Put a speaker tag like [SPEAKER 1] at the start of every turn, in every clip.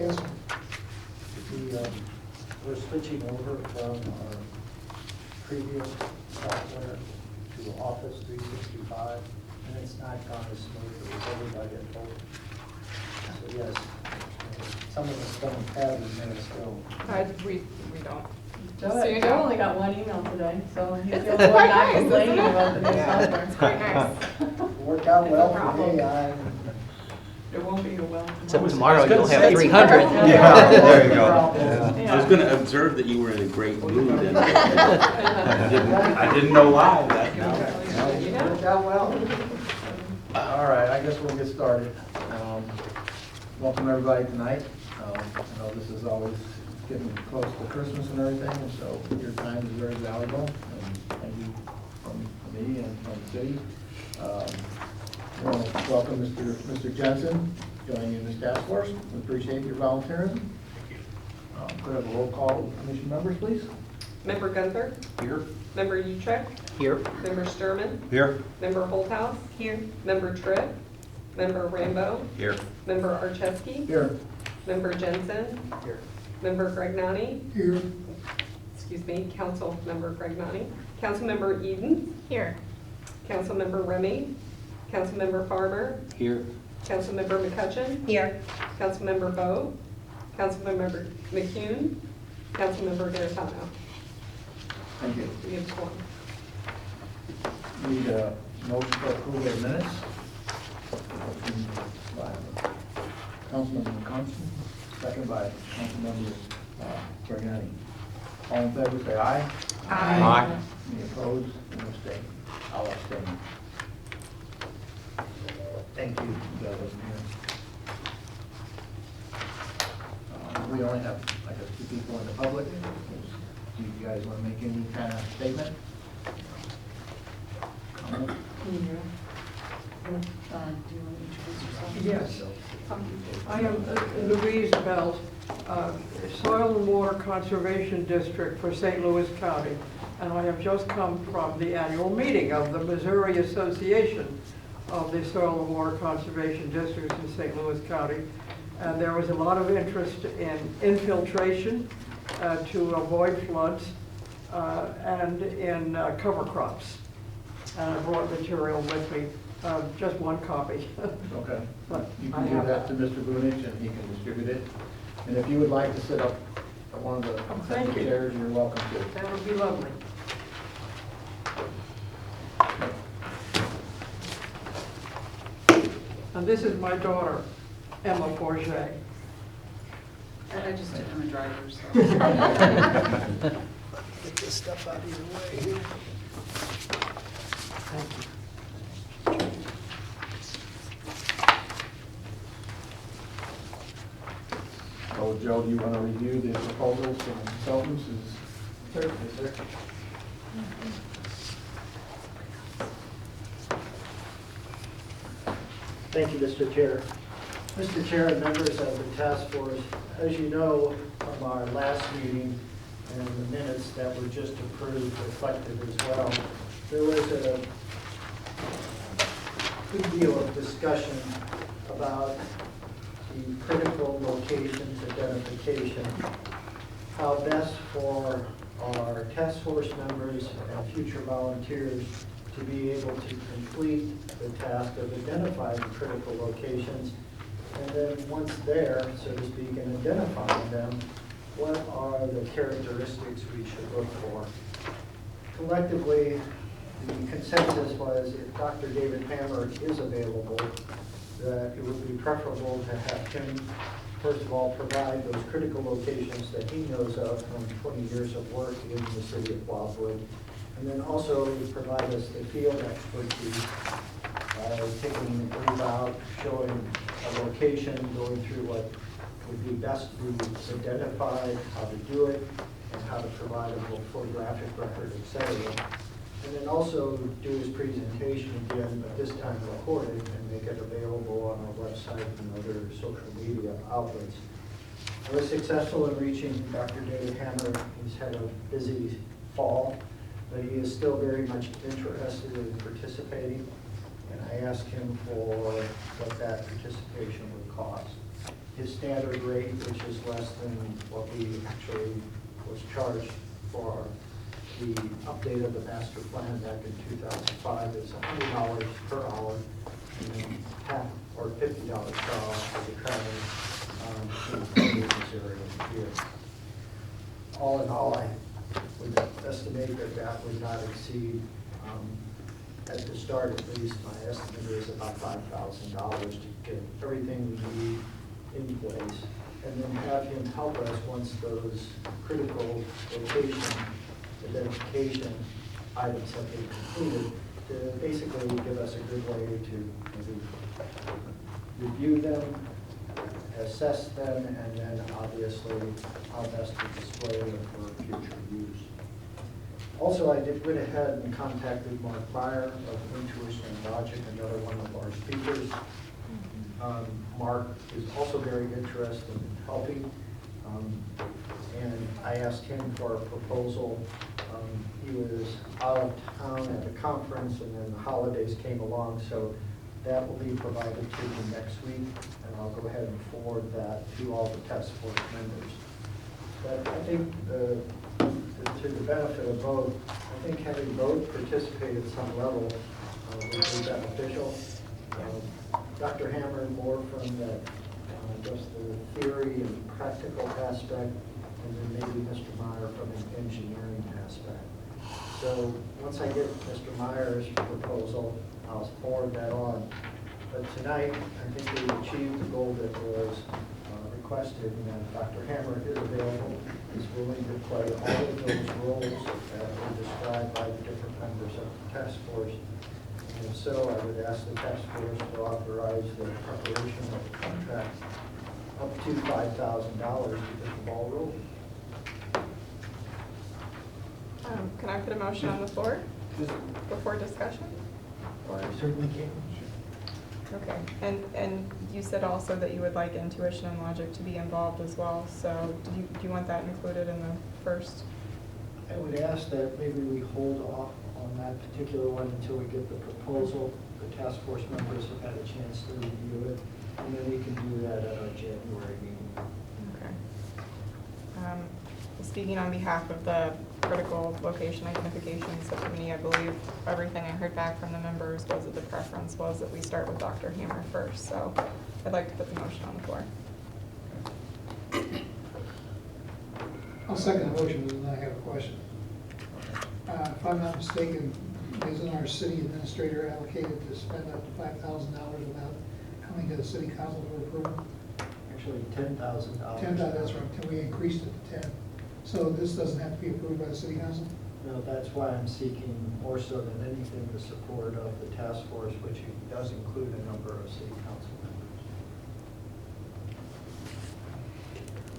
[SPEAKER 1] is we're switching over from our previous software to Office 365, and it's not gone as smoothly as everybody had hoped. So yes, some of us don't have it, and it's still.
[SPEAKER 2] We don't.
[SPEAKER 3] Joe only got one email today, so he
[SPEAKER 2] It's
[SPEAKER 3] feels
[SPEAKER 2] quite
[SPEAKER 3] like
[SPEAKER 2] nice,
[SPEAKER 3] not complaining
[SPEAKER 2] isn't it?
[SPEAKER 3] about the new software.
[SPEAKER 2] It's quite nice.
[SPEAKER 1] Worked out
[SPEAKER 3] It's a
[SPEAKER 1] well for
[SPEAKER 3] problem.
[SPEAKER 1] me.
[SPEAKER 3] It won't be a well
[SPEAKER 4] Except
[SPEAKER 3] tomorrow.
[SPEAKER 4] tomorrow you'll have
[SPEAKER 3] It's
[SPEAKER 4] 300.
[SPEAKER 5] Yeah, there you go.
[SPEAKER 3] Yeah.
[SPEAKER 6] I was gonna observe that you were in a great mood and
[SPEAKER 5] I didn't know why that now.
[SPEAKER 1] Worked out well.
[SPEAKER 7] All right, I guess we'll get started. Welcome everybody tonight. I know this is always getting close to Christmas and everything, and so your time is very valuable. And thank you from me and from the city. I want to welcome Mr. Jensen joining in this task force. We appreciate your volunteerism. Could I have a roll call, commission members, please?
[SPEAKER 2] Member Gunther?
[SPEAKER 5] Here.
[SPEAKER 2] Member Utrecht?
[SPEAKER 4] Here.
[SPEAKER 2] Member Sturman?
[SPEAKER 5] Here.
[SPEAKER 2] Member Holthouse? Here. Member Tripp? Member Rambo?
[SPEAKER 5] Here.
[SPEAKER 2] Member Archewski?
[SPEAKER 7] Here.
[SPEAKER 2] Member Jensen?
[SPEAKER 1] Here.
[SPEAKER 2] Member Gregnani?
[SPEAKER 1] Here.
[SPEAKER 2] Excuse me, Council Member Gregnani. Councilmember Eden? Here. Councilmember Remy? Councilmember Farmer?
[SPEAKER 5] Here.
[SPEAKER 2] Councilmember McCutcheon? Here. Councilmember Bo? Councilmember McCune? Councilmember Garetano?
[SPEAKER 7] Thank you.
[SPEAKER 2] We have one.
[SPEAKER 7] Need a motion for approval of minutes. Motion by Councilmember Constant, second by Councilmember Grignani. All in favor, say aye.
[SPEAKER 5] Aye.
[SPEAKER 7] Any opposed? Any abstain? I'll abstain. Thank you. That wasn't here. We only have, I guess, 2 people in the public. Do you guys want to make any kind of statement? Comment?
[SPEAKER 8] Yes. I am Louise Belt, Soil and Water Conservation District for St. Louis County, and I have just come from the annual meeting of the Missouri Association of the Soil and Water Conservation Districts in St. Louis County. And there was a lot of interest in infiltration to avoid floods and in cover crops. And I brought material with me, just one copy.
[SPEAKER 7] Okay.
[SPEAKER 8] But
[SPEAKER 7] You
[SPEAKER 8] I
[SPEAKER 7] can give
[SPEAKER 8] have
[SPEAKER 7] that to Mr. Bunich and he can distribute it. And if you would like to sit up at one of the
[SPEAKER 8] thank you.
[SPEAKER 7] chairs, you're welcome to.
[SPEAKER 8] That would be lovely. And this is my daughter, Emma Forget.
[SPEAKER 3] I just did him a driver, so.
[SPEAKER 7] Get this stuff out of your way here.
[SPEAKER 8] Thank you.
[SPEAKER 7] So Joe, do you want to review the proposals from the consultants?
[SPEAKER 1] Certainly, sir. Thank you, Mr. Chair. Mr. Chair and members of the task force, as you know from our last meeting and the minutes that were just approved reflected as well, there was a good deal of discussion about the critical locations identification, how best for our task force members and future volunteers to be able to complete the task of identifying critical locations, and then once there, so to speak, and identifying them, what are the characteristics we should look for? Collectively, the consensus was if Dr. David Hammer is available, that it would be preferable to have him, first of all, provide those critical locations that he knows of from 20 years of work in the city of Wildwood, and then also provide us the field expertise, taking a group out, showing a location, going through what would be best to identify, how to do it, and how to provide a photographic record, etc. And then also do his presentation again, but this time recorded and make it available on our website and other social media outlets. I was successful in reaching Dr. David Hammer. He's had a busy fall, but he is still very much interested in participating. And I asked him for what that participation would cost. his standard rate, which is less than what we actually was charged for the update of the master plan back in 2005, is $100 per hour, and then half or $50 per hour for the traveling to Missouri here. All in all, I would estimate that that would not exceed, at the start at least, my estimate is about $5,000 to get everything we need in place, and then have him help us once those critical location identification items have been completed, to basically give us a good way to maybe review them, assess them, and then obviously how best to display them for future use. Also, I went ahead and contacted Mark Meyer of Intuition and Logic, another one of our speakers. Mark is also very interested in helping, and I asked him for a proposal. He was out of town at a conference, and then the holidays came along, so that will be provided to you next week, and I'll go ahead and forward that to all the task force members. But I think to the benefit of both, I think having both participate at some level would be beneficial. Dr. Hammer more from the just the theory and practical aspect, and then maybe Mr. Meyer from an engineering aspect. So once I get Mr. Meyer's proposal, I'll forward that on. But tonight, I think we achieved the goal that was requested, and Dr. Hammer is available, is willing to play all of those roles that were described by the different members of the task force. And if so, I would ask the task force to authorize the preparation of the contract up to $5,000 to get the ball rolling.
[SPEAKER 2] Can I put a motion on the floor before discussion?
[SPEAKER 1] Or I certainly can.
[SPEAKER 2] Okay, and you said also that you would like Intuition and Logic to be involved as well, so do you want that included in the first?
[SPEAKER 1] I would ask that maybe we hold off on that particular one until we get the proposal. The task force members have had a chance to review it, and then we can do that at our January meeting.
[SPEAKER 2] Okay. Speaking on behalf of the critical location identification subcommittee, I believe everything I heard back from the members was that the preference was that we start with Dr. Hammer first, so I'd like to put the motion on the floor.
[SPEAKER 4] I'll second the motion, and I have a question. If I'm not mistaken, isn't our city administrator allocated to spend up to $5,000 without coming to the city council for approval?
[SPEAKER 1] Actually, $10,000.
[SPEAKER 4] 10,000, that's right, can we increase it to 10? So this doesn't have to be approved by the city council?
[SPEAKER 1] No, that's why I'm seeking more so than anything the support of the task force, which does include a number of city council members.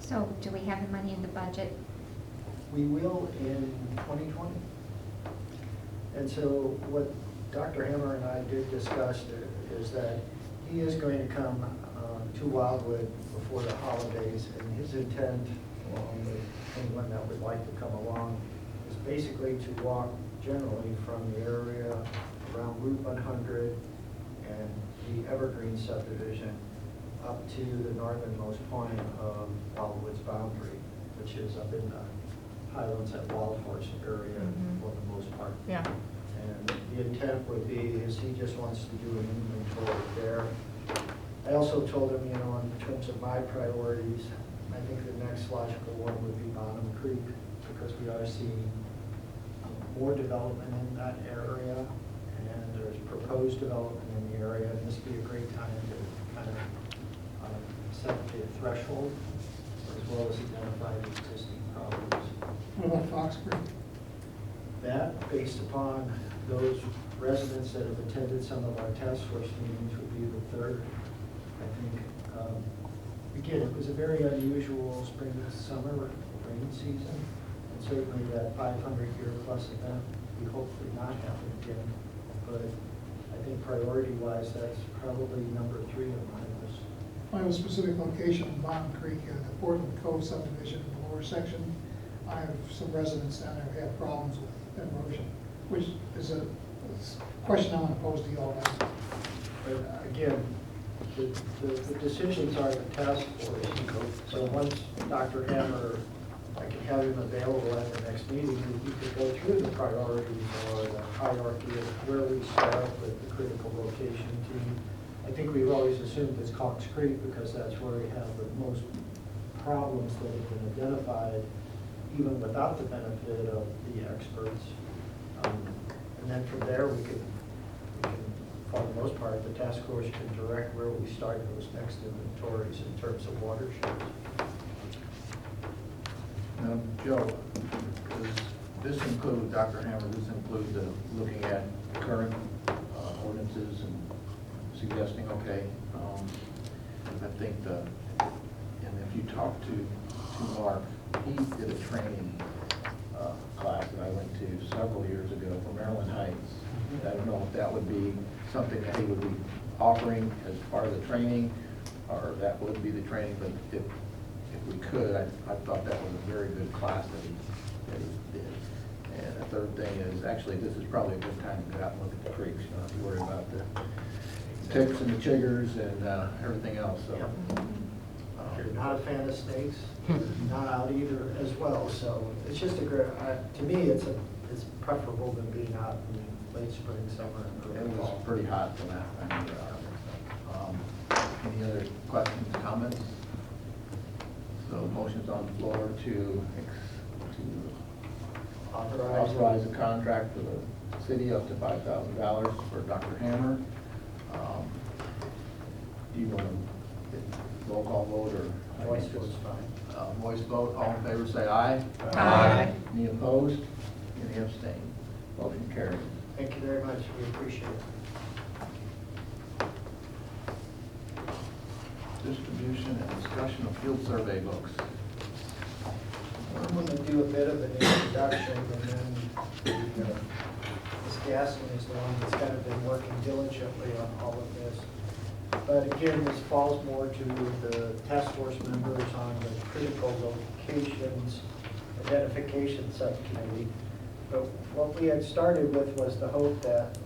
[SPEAKER 9] So do we have the money in the budget?
[SPEAKER 1] We will in 2020. And so what Dr. Hammer and I did discuss is that he is going to come to Wildwood before the holidays, and his intent, along with anyone that would like to come along, is basically to walk generally from the area around Route 100 and the Evergreen subdivision up to the northernmost point of Wildwood's boundary, which is up in the Highlands at Wild Horse area for the most part.
[SPEAKER 2] Yeah.
[SPEAKER 1] And the intent would be is he just wants to do an inventory there. I also told him, you know, in terms of my priorities, I think the next logical one would be Bonham Creek, because we are seeing more development in that area, and there's proposed development in the area, and this would be a great time to kind of set the threshold, as well as identify the existing problems.
[SPEAKER 4] What about Fox Creek?
[SPEAKER 1] That, based upon those residents that have attended some of our task force meetings, would be the third. I think, again, it was a very unusual spring and summer rain season, and certainly that 500-year plus event, we hopefully not happen again. But I think priority-wise, that's probably number 3 on my list.
[SPEAKER 4] I have a specific location in Bottom Creek, the Portland Cove subdivision in the lower section. I have some residents down there who have problems with erosion, which is a question I want to pose to you all.
[SPEAKER 1] But again, the decisions are the task force. So once Dr. Hammer, I can have him available at the next meeting, we could go through the priorities or the hierarchy of where we start with the critical location team. I think we've always assumed it's Cox Creek because that's where we have the most problems that have been identified, even without the benefit of the experts. And then from there, we can, for the most part, the task force can direct where we start those next inventories in terms of watersheds.
[SPEAKER 7] Now, Joe, does this include, Dr. Hammer, does this include looking at current ordinances and suggesting, okay, I think and if you talk to Mark, he did a training class that I went to several years ago for Maryland Heights. I don't know if that would be something that he would be offering as part of the training, or that would be the training, but if we could, I thought that was a very good class that he did. And the third thing is, actually, this is probably a good time to go out and look at the creeks. You don't have to worry about the ticks and the chiggers and everything else, so.
[SPEAKER 1] If you're not a fan of snakes, you're not out either as well. So it's just a great, to me, it's preferable than being out in late spring, summer, and
[SPEAKER 7] It
[SPEAKER 1] early
[SPEAKER 7] was
[SPEAKER 1] fall.
[SPEAKER 7] pretty hot for that. I remember. Any other questions, comments? So motion's on the floor to authorize a contract for the city up to $5,000 for Dr. Hammer. Do you want to roll call vote or?
[SPEAKER 1] Voice vote's fine.
[SPEAKER 7] Voice vote, all in favor say aye.
[SPEAKER 2] Aye.
[SPEAKER 7] Any opposed? Any abstain? Motion carried.
[SPEAKER 1] Thank you very much. We appreciate it.
[SPEAKER 7] Distribution and discussion of field survey books.
[SPEAKER 1] I'm going to do a bit of an introduction, and then Ms. Gaston is the one that's kind of been working diligently on all of this. But again, this falls more to the task force members on the critical locations identification subcommittee. But what we had started with was the hope that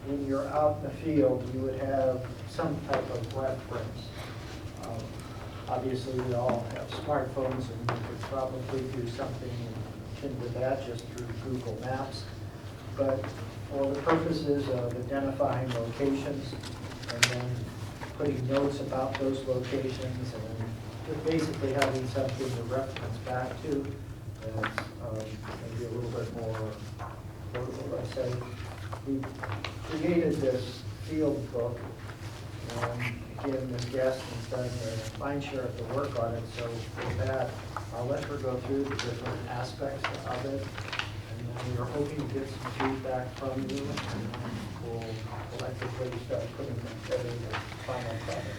[SPEAKER 1] when you're out in the field, you would have some type of reference. Obviously, we all have smartphones, and you could probably do something akin to that just through Google Maps. But for the purposes of identifying locations and then putting notes about those locations and basically having something to reference back to, and maybe a little bit more, what would I say? We created this field book. Again, Ms. Gaston's done the lion's share of the work on it, so with that, I'll let her go through the different aspects of it. And then we're hoping to get some feedback from you, and we'll collectively start putting together the final product.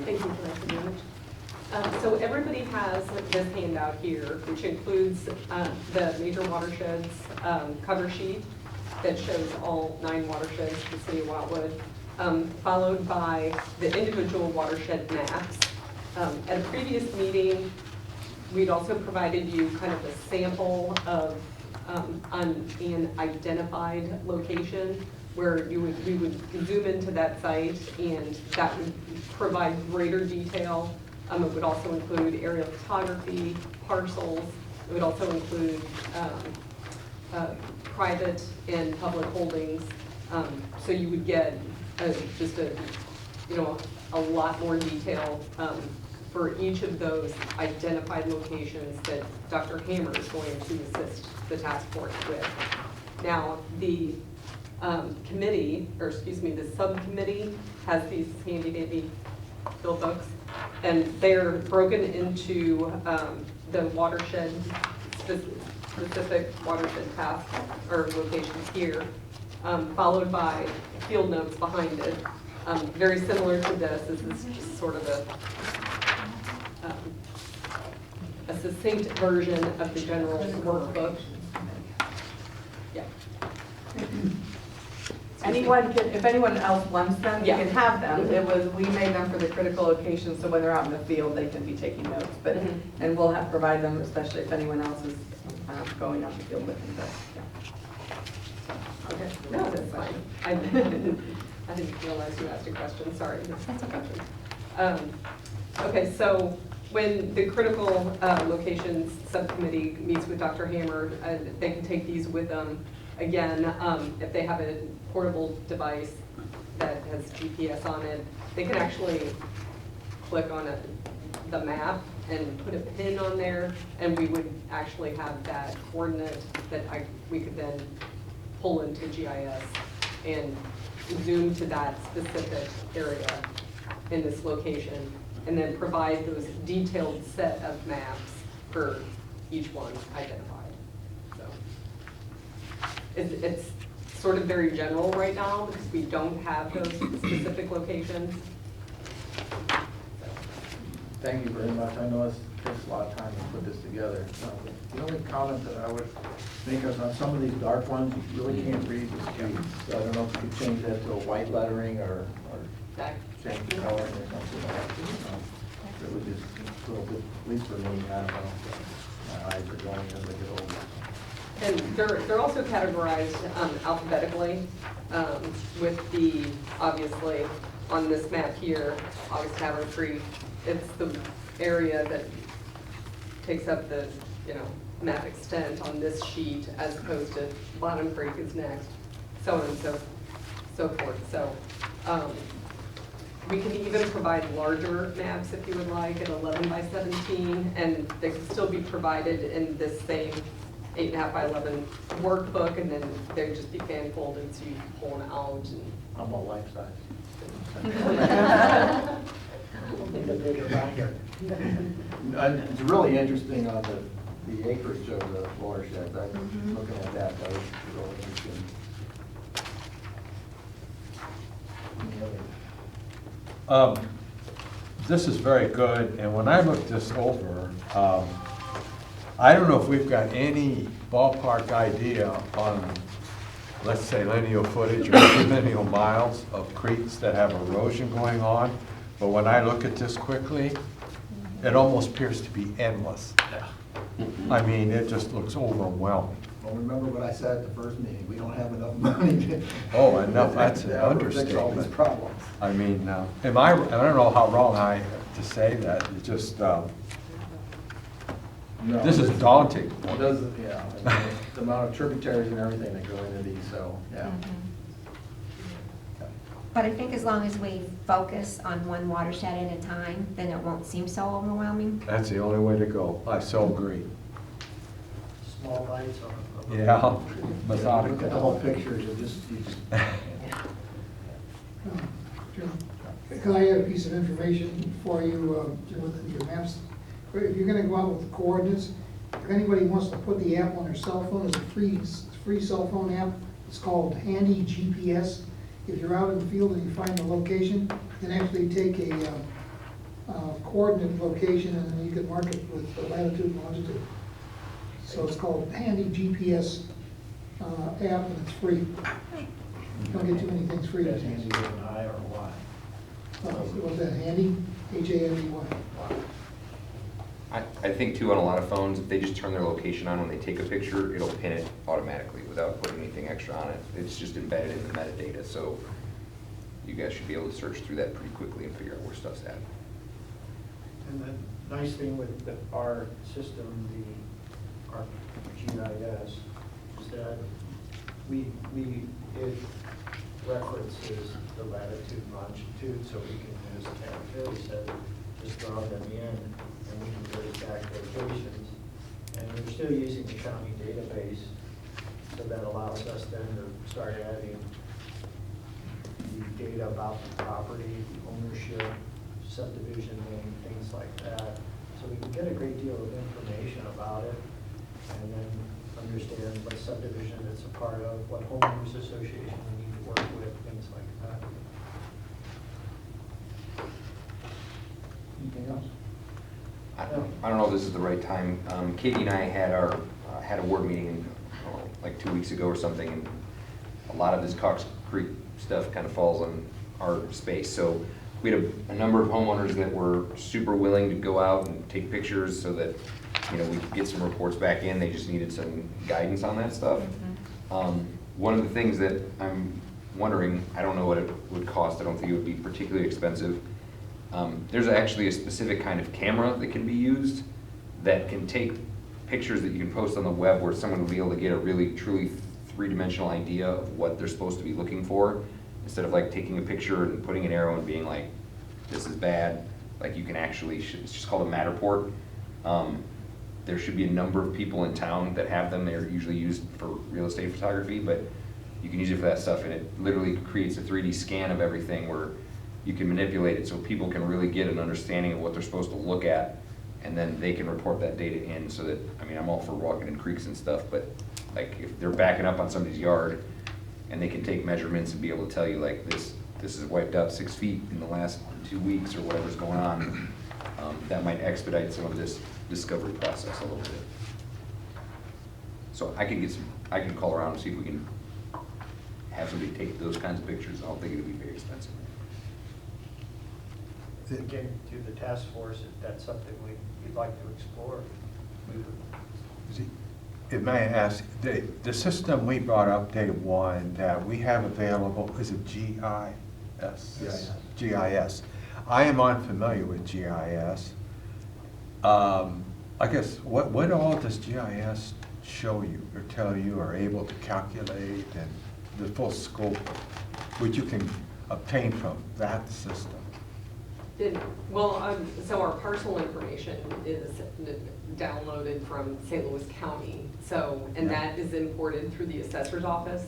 [SPEAKER 10] Thank you for that, George. So everybody has this handout here, which includes the major watersheds cover sheet that shows all 9 watersheds in the city of Wildwood, followed by the individual watershed maps. At a previous meeting, we'd also provided you kind of a sample of an identified location where we would zoom into that site, and that would provide greater detail. It would also include aerial photography, parcels. It would also include private and public holdings. So you would get just a lot more detail for each of those identified locations that Dr. Hammer is going to assist the task force with. Now, the the subcommittee has these handy dandy field books, and they're broken into the watershed, specific watershed tasks or locations here, followed by field notes behind it. Very similar to this. This is just sort of a succinct version of the general workbook. Yeah.
[SPEAKER 3] Anyone can, if anyone else wants them, you
[SPEAKER 10] Yeah.
[SPEAKER 3] can have them. We made them for the critical locations, so when they're out in the field, they can be taking notes. But
[SPEAKER 10] Mhm.
[SPEAKER 3] and we'll provide them, especially if anyone else is going out in the field with them. But, yeah.
[SPEAKER 10] Okay, no, that's fine. I didn't realize you asked a question, sorry.
[SPEAKER 9] That's okay.
[SPEAKER 10] Okay, so when the critical locations subcommittee meets with Dr. Hammer, they can take these with them. Again, if they have a portable device that has GPS on it, they can actually click on the map and put a pin on there, and we would actually have that coordinate that we could then pull into GIS and zoom to that specific area in this location, and then provide those detailed set of maps for each one identified. So it's sort of very general right now because we don't have those specific locations.
[SPEAKER 7] Thank you very much. I know it takes a lot of time to put this together. The only comment that I would make is on some of these dark ones, you really can't read the streets. So I don't know if you could change that to a white lettering or change the color or something like that. It would just a little bit, at least for me, I don't know. My eyes are going as I get older.
[SPEAKER 10] And they're also categorized alphabetically with the, obviously, on this map here, August Tavern Creek, it's the area that takes up the, map extent on this sheet as opposed to Bottom Creek is next, so on and so forth. So we can even provide larger maps if you would like at 11 by 17, and they can still be provided in this same 8.5 by 11 workbook, and then they would just be fan folded so you can pull them out. And
[SPEAKER 7] I'm a life size. It's really interesting on the acreage of the watershed. I'm looking at that, that was really interesting.
[SPEAKER 5] This is very good, and when I looked this over, I don't know if we've got any ballpark idea on, let's say, linear footage or linear miles of creeks that have erosion going on, but when I look at this quickly, it almost appears to be endless. I mean, it just looks overwhelming.
[SPEAKER 7] Well, remember what I said at the first meeting, we don't have enough money to.
[SPEAKER 5] Oh, enough, that's an
[SPEAKER 7] fix all these
[SPEAKER 5] understatement.
[SPEAKER 7] problems.
[SPEAKER 5] I mean, I don't know how wrong I am to say that, it just,
[SPEAKER 7] No,
[SPEAKER 5] this is daunting.
[SPEAKER 7] It doesn't, yeah, and the amount of tributaries and everything that go into these, so, yeah.
[SPEAKER 9] But I think as long as we focus on one watershed at a time, then it won't seem so overwhelming.
[SPEAKER 5] That's the only way to go, I so agree.
[SPEAKER 1] Small bites on.
[SPEAKER 5] Yeah,
[SPEAKER 7] Look at the whole
[SPEAKER 5] methodical.
[SPEAKER 7] picture, you just.
[SPEAKER 4] Can I add a piece of information for you, with your maps? If you're gonna go out with the coordinates, if anybody wants to put the app on their cell phone, it's a free cell phone app. It's called Handy GPS. If you're out in the field and you find the location, you can actually take a coordinate location and then you can mark it with the latitude and longitude. So it's called Handy GPS app, and it's free. You don't get too many things free.
[SPEAKER 7] That's handy with an I or a Y.
[SPEAKER 4] Was that Handy? Handy.
[SPEAKER 11] I think too, on a lot of phones, if they just turn their location on when they take a picture, it'll pin it automatically without putting anything extra on it. It's just embedded in the metadata, so you guys should be able to search through that pretty quickly and figure out where stuff's at.
[SPEAKER 1] And the nice thing with our system, our GIS, is that it references the latitude and longitude, so we can use, as Phil said, just draw them in, and we can trace back locations. And we're still using the county database, so that allows us then to start adding the data about the property, ownership, subdivision name, things like that. So we can get a great deal of information about it, and then understand what subdivision it's a part of, what homeowners association we need to work with, things like that.
[SPEAKER 7] Anything else?
[SPEAKER 11] I don't know if this is the right time. Katie and I had had a board meeting like 2 weeks ago or something, and a lot of this Cox Creek stuff kind of falls on our space. So we had a number of homeowners that were super willing to go out and take pictures so that, we could get some reports back in. They just needed some guidance on that stuff. One of the things that I'm wondering, I don't know what it would cost, I don't think it would be particularly expensive. There's actually a specific kind of camera that can be used that can take pictures that you can post on the web where someone will be able to get a really truly three-dimensional idea of what they're supposed to be looking for. Instead of like taking a picture and putting an arrow and being like, this is bad, like you can actually, it's just called a Matterport. There should be a number of people in town that have them. They're usually used for real estate photography, but you can use it for that stuff, and it literally creates a 3D scan of everything where you can manipulate it so people can really get an understanding of what they're supposed to look at, and then they can report that data in so that, I mean, I'm all for walking in creeks and stuff, but like if they're backing up on somebody's yard and they can take measurements and be able to tell you like this is wiped out 6 feet in the last 2 weeks or whatever's going on, that might expedite some of this discovery process a little bit. So I can call around and see if we can have somebody take those kinds of pictures. I don't think it'd be very expensive.
[SPEAKER 1] Again, through the task force, if that's something we'd like to explore, we would.
[SPEAKER 5] It may ask, the system we brought up day one that we have available, is it GIS?
[SPEAKER 7] GIS.
[SPEAKER 5] GIS. I am unfamiliar with GIS. I guess, what all does GIS show you or tell you or able to calculate and the full scope which you can obtain from that system?
[SPEAKER 10] So our parcel information is downloaded from St. Louis County, and that is imported through the assessor's office.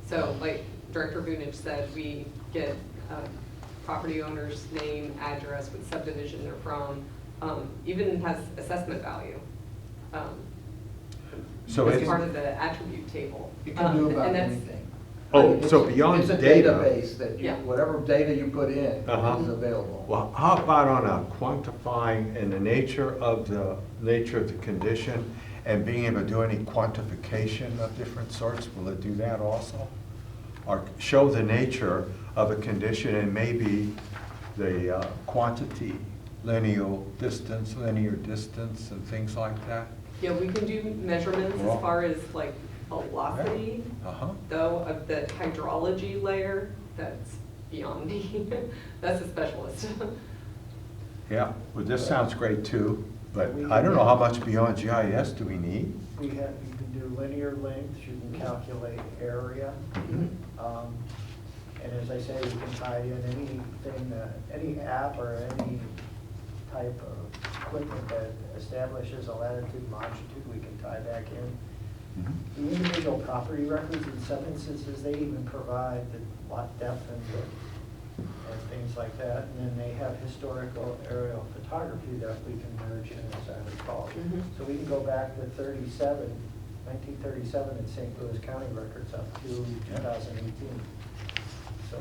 [SPEAKER 10] So like Director Bunich said, we get property owner's name, address, what subdivision they're from, even has assessment value.
[SPEAKER 5] So
[SPEAKER 10] it's
[SPEAKER 5] it's
[SPEAKER 10] part of the attribute table.
[SPEAKER 7] You can do about
[SPEAKER 10] And that's-
[SPEAKER 7] anything.
[SPEAKER 5] Oh, so beyond
[SPEAKER 7] It's a
[SPEAKER 5] data.
[SPEAKER 7] database that you,
[SPEAKER 10] Yeah.
[SPEAKER 7] whatever data you put in is
[SPEAKER 5] Uh-huh.
[SPEAKER 7] available.
[SPEAKER 5] Well, how about on a quantifying and the nature of the condition and being able to do any quantification of different sorts? Will it do that also? Or show the nature of a condition and maybe the quantity, linear distance, and things like that?
[SPEAKER 10] Yeah, we can do measurements
[SPEAKER 5] Well-
[SPEAKER 10] as far as like velocity,
[SPEAKER 5] Uh-huh.
[SPEAKER 10] though, of the hydrology layer, that's beyond me. That's a specialist.
[SPEAKER 5] Yeah, well, this sounds great too, but I don't know how much beyond GIS do we need?
[SPEAKER 1] You can do linear lengths, you can calculate area. And as I say, you can tie in anything, any app or any type of equipment that establishes a latitude, longitude, we can tie back in. The individual property records, in some instances, they even provide the lot depth and things like that. And then they have historical aerial photography that we can merge in, as I recall.
[SPEAKER 10] Mhm.
[SPEAKER 1] So we can go back to 1937 in St. Louis County records up to 2018. So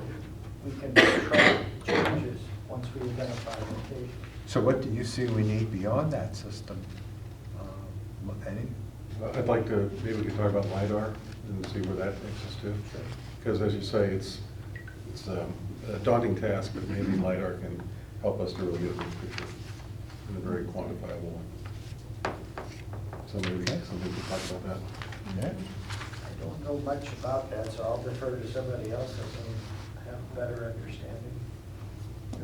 [SPEAKER 1] we can track changes once we identify location.
[SPEAKER 5] So what do you see we need beyond that system? Any?
[SPEAKER 12] I'd like to, maybe we could talk about LiDAR and see where that takes us to. Because as you say, it's a daunting task, but maybe LiDAR can help us to really get a big picture in a very quantifiable one. So maybe something to talk about that.
[SPEAKER 5] Yeah.
[SPEAKER 1] I don't know much about that, so I'll defer to somebody else that may have a better understanding.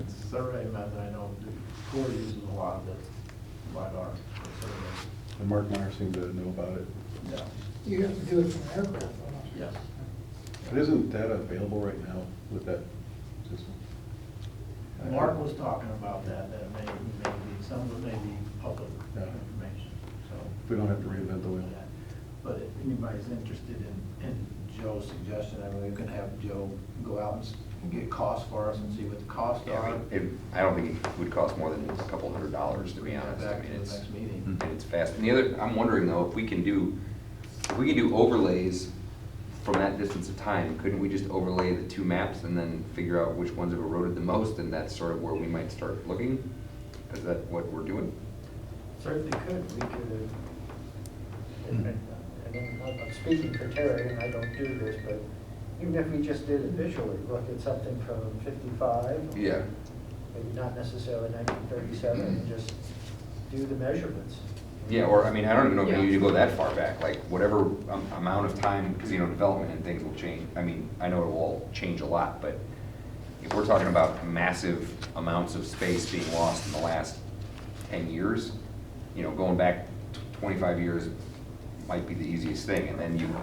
[SPEAKER 7] It's a survey method, I know the Corps uses a lot of it, LiDAR for survey.
[SPEAKER 12] And Mark Meyer seemed to know about it.
[SPEAKER 7] Yeah.
[SPEAKER 4] You have to do it from aircraft, don't you?
[SPEAKER 7] Yes.
[SPEAKER 12] But isn't data available right now with that system?
[SPEAKER 7] Mark was talking about that may be, some of it may be public
[SPEAKER 12] Yeah.
[SPEAKER 7] information, so.
[SPEAKER 12] We don't have to reinvent the wheel.
[SPEAKER 7] But if anybody's interested in Joe's suggestion, I mean, we can have Joe go out and get costs for us and see what the costs
[SPEAKER 11] Yeah,
[SPEAKER 7] are.
[SPEAKER 11] I don't think it would cost more than a couple $100s, to be honest. I
[SPEAKER 7] Back
[SPEAKER 11] mean,
[SPEAKER 7] to the
[SPEAKER 11] it's,
[SPEAKER 7] next meeting.
[SPEAKER 11] and it's fast. And the other, I'm wondering though, if we can do overlays from that distance of time, couldn't we just overlay the two maps and then figure out which ones have eroded the most, and that's sort of where we might start looking? Is that what we're doing?
[SPEAKER 1] Certainly could, we could, and I'm speaking for Terry, and I don't do this, but even if we just did it visually, look at something from 55,
[SPEAKER 11] Yeah.
[SPEAKER 1] maybe not necessarily 1937, and just do the measurements.
[SPEAKER 11] Yeah, or, I mean, I don't even know if you
[SPEAKER 3] Yeah.
[SPEAKER 11] need to go that far back, like, whatever amount of time, because, development and things will change. I mean, I know it will all change a lot, but if we're talking about massive amounts of space being lost in the last 10 years, going back 25 years might be the easiest thing, and then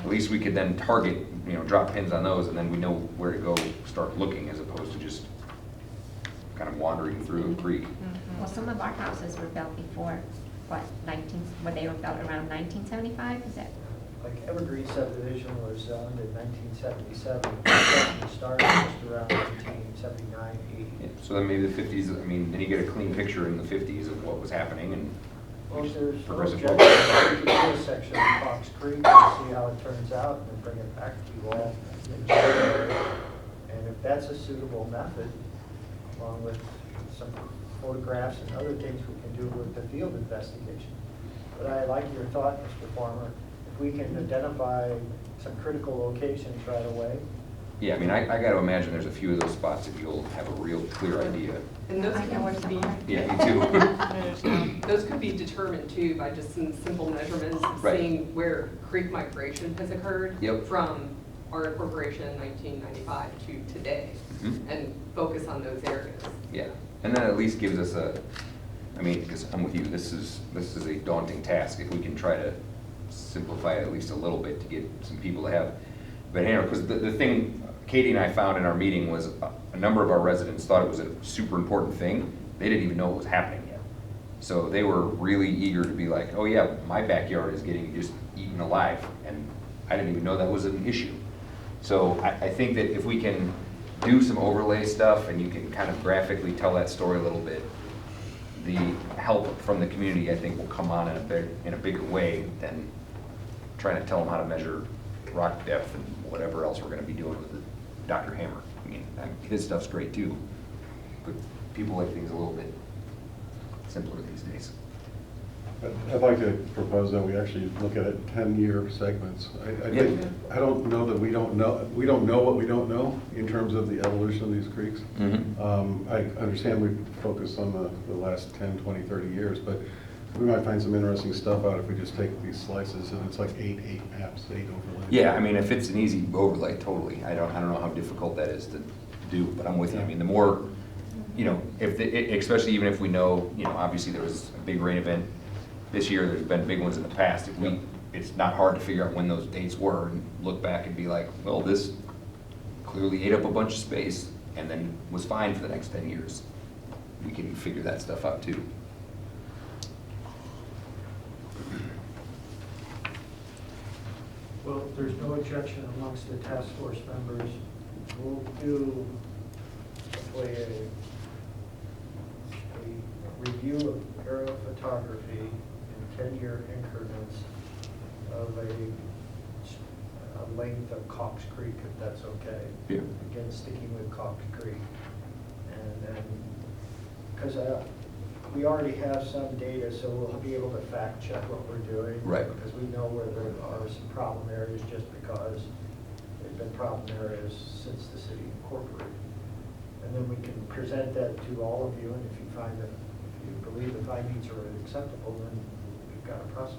[SPEAKER 11] at least we could then target, drop pins on those, and then we know where to go, start looking, as opposed to just kind of wandering through a creek.
[SPEAKER 9] Well, some of our houses were built before, they were built around 1975, is that?
[SPEAKER 1] Like Evergreen subdivision was zoned in 1977. Construction started just around 1979, 80.
[SPEAKER 11] Yeah, so then maybe the 50s, I mean, then you get a clean picture in the 50s of what was happening, and
[SPEAKER 1] Well, if there's no
[SPEAKER 11] progressive
[SPEAKER 1] objection, we could do a section of Fox Creek and see how it turns out, and then bring it back to you all in January. And if that's a suitable method, along with some photographs and other things we can do with the field investigation. But I like your thought, Mr. Farmer. If we can identify some critical locations right away.
[SPEAKER 11] yeah, I mean, I got to imagine there's a few of those spots that you'll have a real clear idea.
[SPEAKER 10] And those
[SPEAKER 9] I know where
[SPEAKER 10] could
[SPEAKER 9] some
[SPEAKER 10] be,
[SPEAKER 9] are.
[SPEAKER 11] Yeah, me too.
[SPEAKER 10] those could be determined too by just some simple measurements of
[SPEAKER 11] Right.
[SPEAKER 10] seeing where creek migration has occurred.
[SPEAKER 11] Yep.
[SPEAKER 10] From our incorporation in 1995 to today,
[SPEAKER 11] Mhm.
[SPEAKER 10] and focus on those areas.
[SPEAKER 11] Yeah, and that at least gives us I mean, because I'm with you, this is a daunting task. If we can try to simplify it at least a little bit to get some people to have, but because the thing Katie and I found in our meeting was a number of our residents thought it was a super important thing. They didn't even know it was happening yet. So they were really eager to be like, oh yeah, my backyard is getting just eaten alive, and I didn't even know that was an issue. So I think that if we can do some overlay stuff and you can kind of graphically tell that story a little bit, the help from the community, I think, will come on in a bigger way than trying to tell them how to measure rock depth and whatever else we're gonna be doing with Dr. Hammer. I mean, his stuff's great too, but people like things a little bit simpler these days.
[SPEAKER 12] I'd like to propose that we actually look at it in 10-year segments. I don't know that we don't know what we don't know in terms of the evolution of these creeks. I understand we focus on the last 10, 20, 30 years, but we might find some interesting stuff out if we just take these slices, and it's like eight maps, 8 overlays.
[SPEAKER 11] Yeah, I mean, if it's an easy overlay, totally. I don't know how difficult that is to do, but I'm with you. I mean, the more, especially even if we know, obviously there was a big rain event this year, there's been big ones in the past. It's not hard to figure out when those dates were and look back and be like, well, this clearly ate up a bunch of space and then was fine for the next 10 years. We can figure that stuff out too.
[SPEAKER 1] Well, if there's no objection amongst the task force members, we'll do a review of aerial photography in 10-year increments of a length of Cox Creek, if that's okay.
[SPEAKER 11] Yeah.
[SPEAKER 1] Again, sticking with Cox Creek. And then, because we already have some data, so we'll be able to fact check what we're doing.
[SPEAKER 11] Right.
[SPEAKER 1] Because we know where there are some problem areas just because they've been problem areas since the city incorporated. And then we can present that to all of you, and if you find that, if you believe the findings are acceptable, then we've got a process.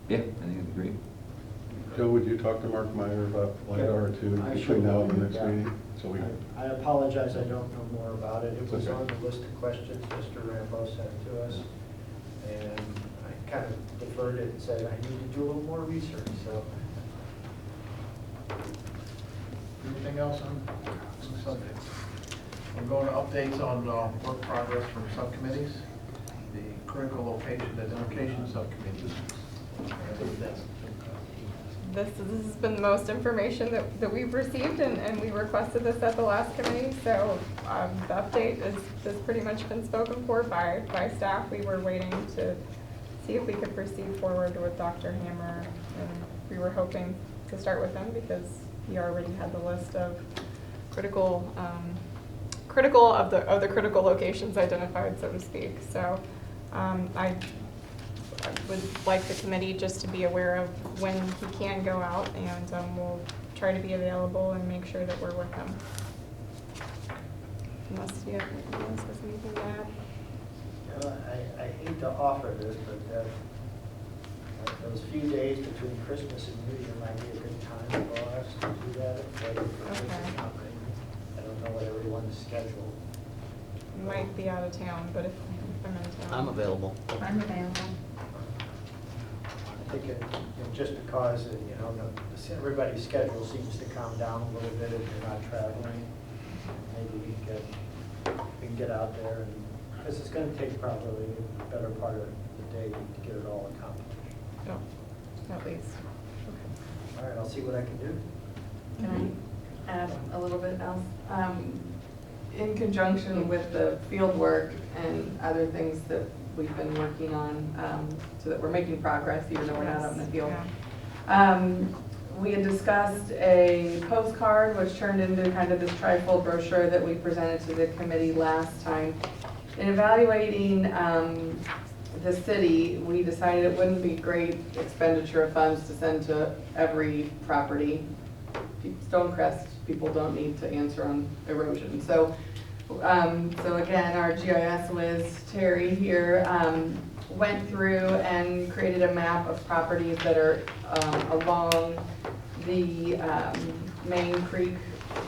[SPEAKER 11] Yeah, I think it'd be great.
[SPEAKER 12] Joe, would you talk to Mark Meyer about LiDAR too
[SPEAKER 1] I
[SPEAKER 12] between now and the next
[SPEAKER 1] yeah.
[SPEAKER 12] meeting? So we.
[SPEAKER 1] I apologize, I don't know more about it. It was
[SPEAKER 12] Okay.
[SPEAKER 1] on the list of questions Mr. Rambo sent to us. And I kind of deferred it and said, I need to do a little more research, so.
[SPEAKER 7] Anything else on the subject? We're going to updates on work progress from subcommittees. The critical location identification subcommittee. I think that's
[SPEAKER 2] This has been the most information that we've received, and we requested this at the last committee, so the update has pretty much been spoken for by staff. We were waiting to see if we could proceed forward with Dr. Hammer, and we were hoping to start with him because he already had the list of critical of the critical locations identified, so to speak. So I would like the committee just to be aware of when he can go out, and we'll try to be available and make sure that we're with him. Unless you has anything to add.
[SPEAKER 1] I hate to offer this, but Those few days between Christmas and New Year might be a good time for us to do that. If
[SPEAKER 2] Okay.
[SPEAKER 1] I don't know what everyone's schedule.
[SPEAKER 2] Might be out of town, but if I'm in town.
[SPEAKER 13] I'm available.
[SPEAKER 9] I'm available.
[SPEAKER 1] I think just because, everybody's schedule seems to calm down a little bit if you're not traveling. Maybe we can get out there, and because it's going to take probably a better part of the day to get it all accomplished.
[SPEAKER 2] Oh, at least.
[SPEAKER 1] All right, I'll see what I can do.
[SPEAKER 3] Can I add a little bit else? In conjunction with the field work and other things that we've been working on, so that we're making progress, even though we're not out in the field.
[SPEAKER 2] Yeah.
[SPEAKER 3] We had discussed a postcard, which turned into kind of this trifold brochure that we presented to the committee last time. In evaluating the city, we decided it wouldn't be great expenditure of funds to send to every property. Stonecrest people don't need to answer on erosion. So again, our GIS whiz, Terry here, went through and created a map of properties that are along the Main Creek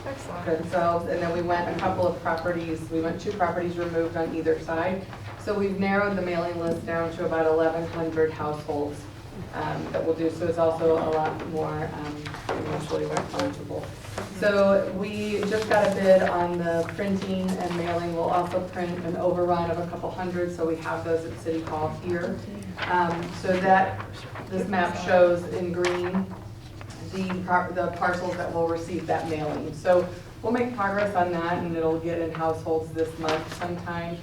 [SPEAKER 2] Excellent.
[SPEAKER 3] themselves, and then we went a couple of properties, we went 2 properties removed on either side. So we've narrowed the mailing list down to about 1,100 households that we'll do, so it's also a lot more financially responsible. So we just got a bid on the printing and mailing. We'll also print an overrun of a couple hundred, so we have those at City Hall here. So that, this map shows in green the parcels that will receive that mailing. So we'll make progress on that, and it'll get in households this month sometime.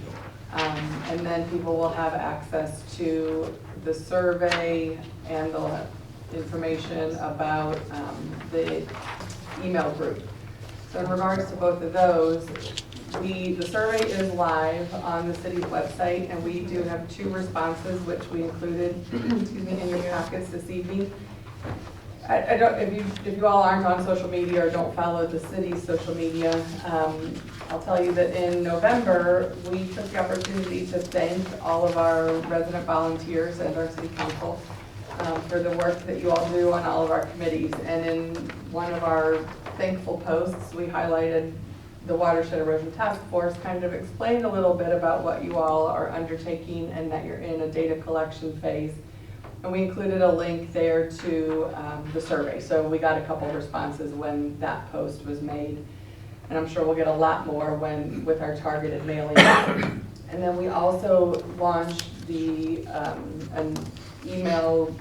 [SPEAKER 3] And then people will have access to the survey and the information about the email group. So in regards to both of those, the survey is live on the city's website, and we do have 2 responses which we included in your packets this evening. I don't, if you all aren't on social media or don't follow the city's social media, I'll tell you that in November, we took the opportunity to thank all of our resident volunteers and our city council for the work that you all do on all of our committees. And in one of our thankful posts, we highlighted the Watershed Erosion Task Force, kind of explained a little bit about what you all are undertaking and that you're in a data collection phase. And we included a link there to the survey. So we got a couple responses when that post was made. And I'm sure we'll get a lot more with our targeted mailing. And then we also launched an email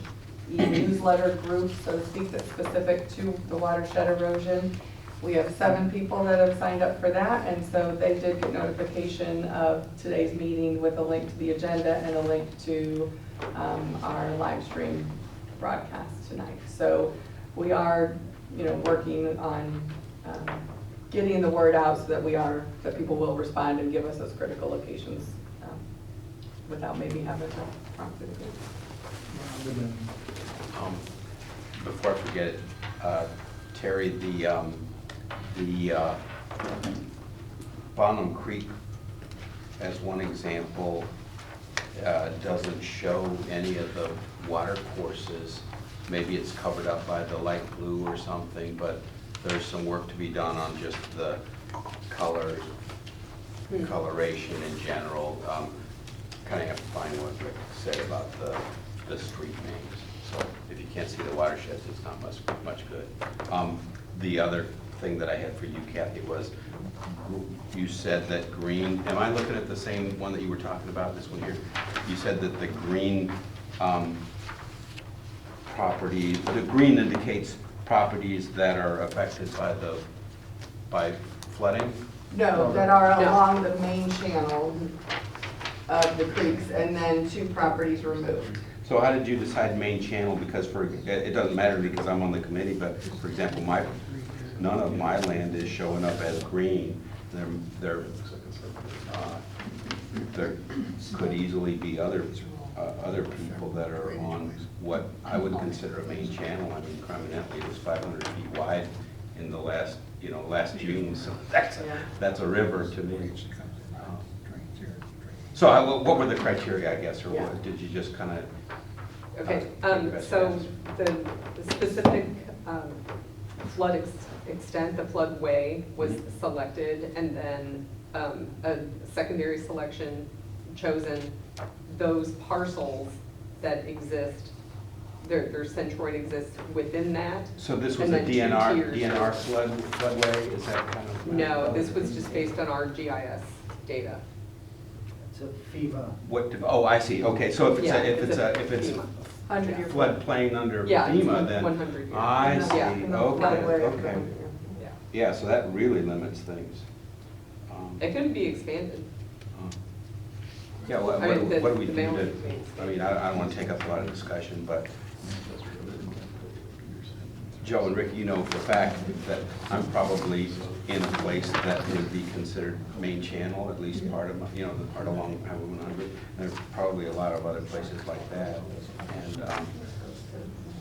[SPEAKER 3] e-newsletter group, so to speak, that's specific to the watershed erosion. We have 7 people that have signed up for that, and so they did get notification of today's meeting with a link to the agenda and a link to our live stream broadcast tonight. So we are, working on getting the word out so that people will respond and give us those critical locations without maybe having to prompt it again.
[SPEAKER 6] Before I forget it, Terry, the Bonham Creek, as one example, doesn't show any of the water courses. Maybe it's covered up by the light blue or something, but there's some work to be done on just the colors, coloration in general. Kind of have to find what Rick said about the street names. So if you can't see the watersheds, it's not much good. The other thing that I had for you, Kathy, was you said that green, am I looking at the same one that you were talking about, this one here? You said that the green property, the green indicates properties that are affected by flooding?
[SPEAKER 3] No, that are along the main channel of the creeks, and then 2 properties removed.
[SPEAKER 6] So how did you decide main channel? Because it doesn't matter because I'm on the committee, but for example, none of my land is showing up as green. There could easily be other people that are on what I would consider a main channel. I mean, Creminently, it was 500 feet wide in the last June, so that's a river to me. So what were the criteria, I guess, or what, did you just kind of
[SPEAKER 10] Okay, so the specific flood extent, the floodway was selected, and then a secondary selection chosen. Those parcels that exist, their centroid exists within that.
[SPEAKER 6] So this was
[SPEAKER 10] and
[SPEAKER 6] a
[SPEAKER 10] then two
[SPEAKER 6] DNR,
[SPEAKER 10] tiers
[SPEAKER 6] DNR
[SPEAKER 10] of-
[SPEAKER 6] floodway, is that kind of?
[SPEAKER 10] No, this was just based on our GIS data.
[SPEAKER 1] It's a FEMA.
[SPEAKER 6] What, oh, I see, okay, so if it's
[SPEAKER 10] Yeah,
[SPEAKER 6] if it's
[SPEAKER 10] FEMA.
[SPEAKER 8] Under your.
[SPEAKER 6] floodplain under
[SPEAKER 10] Yeah, it's
[SPEAKER 6] FEMA, then.
[SPEAKER 10] 100 years.
[SPEAKER 6] I see,
[SPEAKER 10] Yeah.
[SPEAKER 6] okay.
[SPEAKER 10] Yeah.
[SPEAKER 6] Yeah, so that really limits things.
[SPEAKER 10] It couldn't be expanded.
[SPEAKER 6] Yeah, what
[SPEAKER 10] I mean,
[SPEAKER 6] what do we
[SPEAKER 10] the
[SPEAKER 6] do
[SPEAKER 10] mailing
[SPEAKER 6] to,
[SPEAKER 10] remains.
[SPEAKER 6] I mean, I don't want to take up a lot of discussion, but Joe and Rick, you know for a fact that I'm probably in a place that would be considered main channel, at least part of my, you know, the part along Highway 100. There's probably a lot of other places like that, and,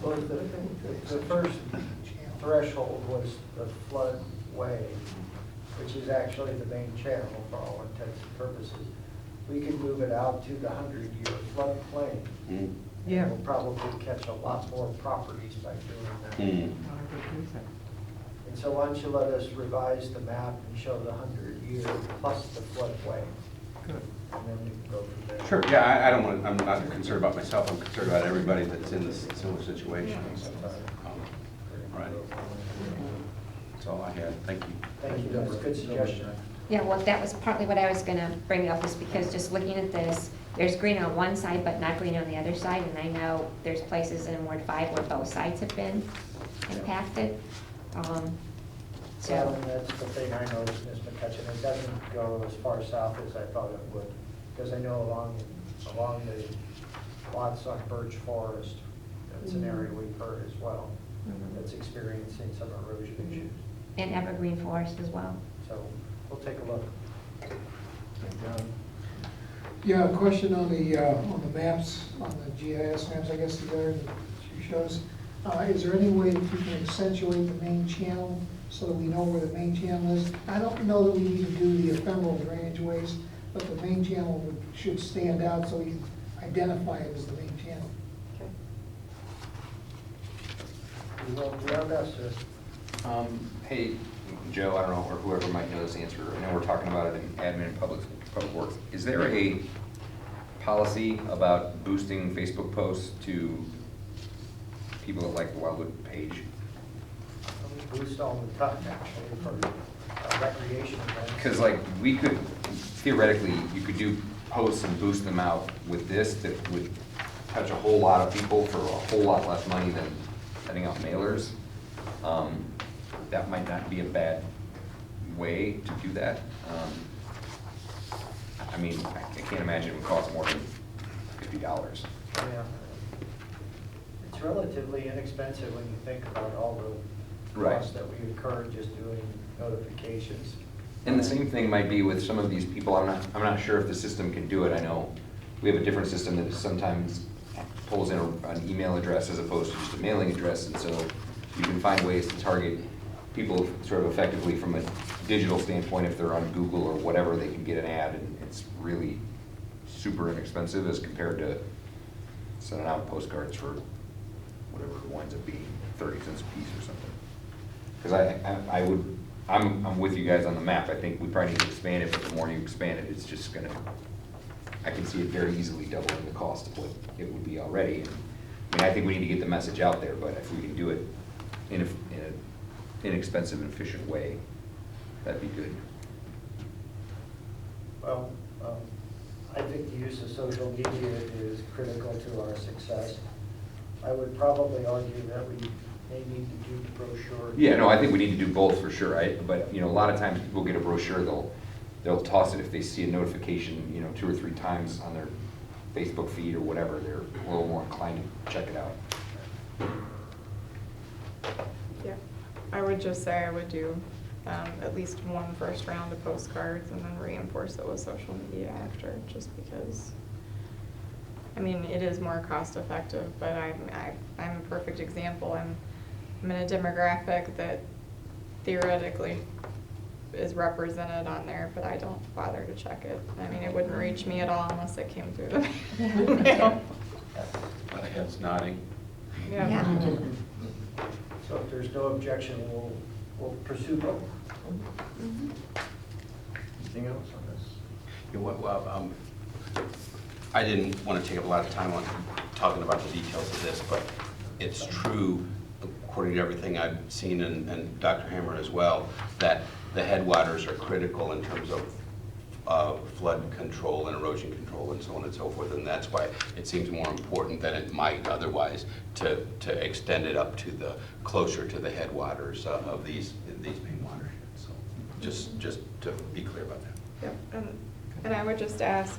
[SPEAKER 1] Well, the first threshold was the floodway, which is actually the main channel for all intents and purposes. We could move it out to the 100-year floodplain.
[SPEAKER 6] mm,
[SPEAKER 8] Yeah.
[SPEAKER 1] We'll probably catch a lot more properties by doing that.
[SPEAKER 6] mm.
[SPEAKER 1] And so why don't you let us revise the map and show the 100-year plus the floodway?
[SPEAKER 8] Good.
[SPEAKER 1] And then we can go from there.
[SPEAKER 6] Sure, yeah, I don't want, I'm not concerned about myself, I'm concerned about everybody that's in this similar situation. Right. That's all I had, thank you.
[SPEAKER 1] Thank you, that's a good suggestion.
[SPEAKER 9] Yeah, well, that was partly what I was gonna bring up, is because just looking at this, there's green on one side, but not green on the other side, and I know there's places in Ward 5 where both sides have been impacted.
[SPEAKER 1] Well,
[SPEAKER 9] So,
[SPEAKER 1] and that's the thing I noticed, Ms. McCutcheon, it doesn't go as far south as I thought it would. Because I know along the lots on Birch Forest, that's an area we've heard as well, that's experiencing some erosion issues.
[SPEAKER 9] and Evergreen Forest as well.
[SPEAKER 1] So we'll take a look.
[SPEAKER 4] Yeah, a question on the maps, on the GIS maps, I guess, there that she shows. Is there any way that you can accentuate the main channel so that we know where the main channel is? I don't know that we need to do the ephemeral drainage ways, but the main channel should stand out so we can identify it as the main channel.
[SPEAKER 1] We will do our best, sir.
[SPEAKER 11] Hey, Joe, I don't know, or whoever might know this answer, I know we're talking about it in admin and public works. Is there a policy about boosting Facebook posts to people that like the Wildwood page?
[SPEAKER 1] We boost all the time, actually, for recreation events.
[SPEAKER 11] Because like, we could, theoretically, you could do posts and boost them out with this that would touch a whole lot of people for a whole lot less money than sending out mailers. That might not be a bad way to do that. I mean, I can't imagine it would cost more than $50.
[SPEAKER 1] Yeah. It's relatively inexpensive when you think about all the
[SPEAKER 11] Right.
[SPEAKER 1] costs that we incur just doing notifications.
[SPEAKER 11] And the same thing might be with some of these people, I'm not sure if the system can do it. I know we have a different system that sometimes pulls in an email address as opposed to just a mailing address, and so you can find ways to target people sort of effectively from a digital standpoint. If they're on Google or whatever, they can get an ad, and it's really super inexpensive as compared to sending out postcards for whatever it winds up being, 30 cents a piece or something. Because I'm with you guys on the map. I think we probably need to expand it, but the more you expand it, it's just gonna, I can see it very easily doubling the cost of what it would be already. And, I mean, I think we need to get the message out there, but if we can do it in an inexpensive and efficient way, that'd be good.
[SPEAKER 1] Well, I think the use of social media is critical to our success. I would probably argue that we may need to do the brochure.
[SPEAKER 11] Yeah, no, I think we need to do both for sure, but, you know, a lot of times people get a brochure, they'll toss it if they see a notification, you know, 2 or 3 times on their Facebook feed or whatever, they're a little more inclined to check it out.
[SPEAKER 2] Yeah, I would just say I would do at least one first round of postcards and then reinforce it with social media after, just because, I mean, it is more cost effective, but I'm a perfect example. I'm in a demographic that theoretically is represented on there, but I don't bother to check it. I mean, it wouldn't reach me at all unless it came through the mail.
[SPEAKER 6] heads nodding.
[SPEAKER 9] Yeah.
[SPEAKER 1] So if there's no objection, we'll pursue both.
[SPEAKER 7] Anything else on this?
[SPEAKER 6] I didn't want to take up a lot of time on talking about the details of this, but it's true, according to everything I've seen, and Dr. Hammer as well, that the headwaters are critical in terms of flood control and erosion control and so on and so forth, and that's why it seems more important than it might otherwise to extend it up to the, closer to the headwaters of these main watersheds. So just to be clear about that.
[SPEAKER 2] Yep, and I would just ask,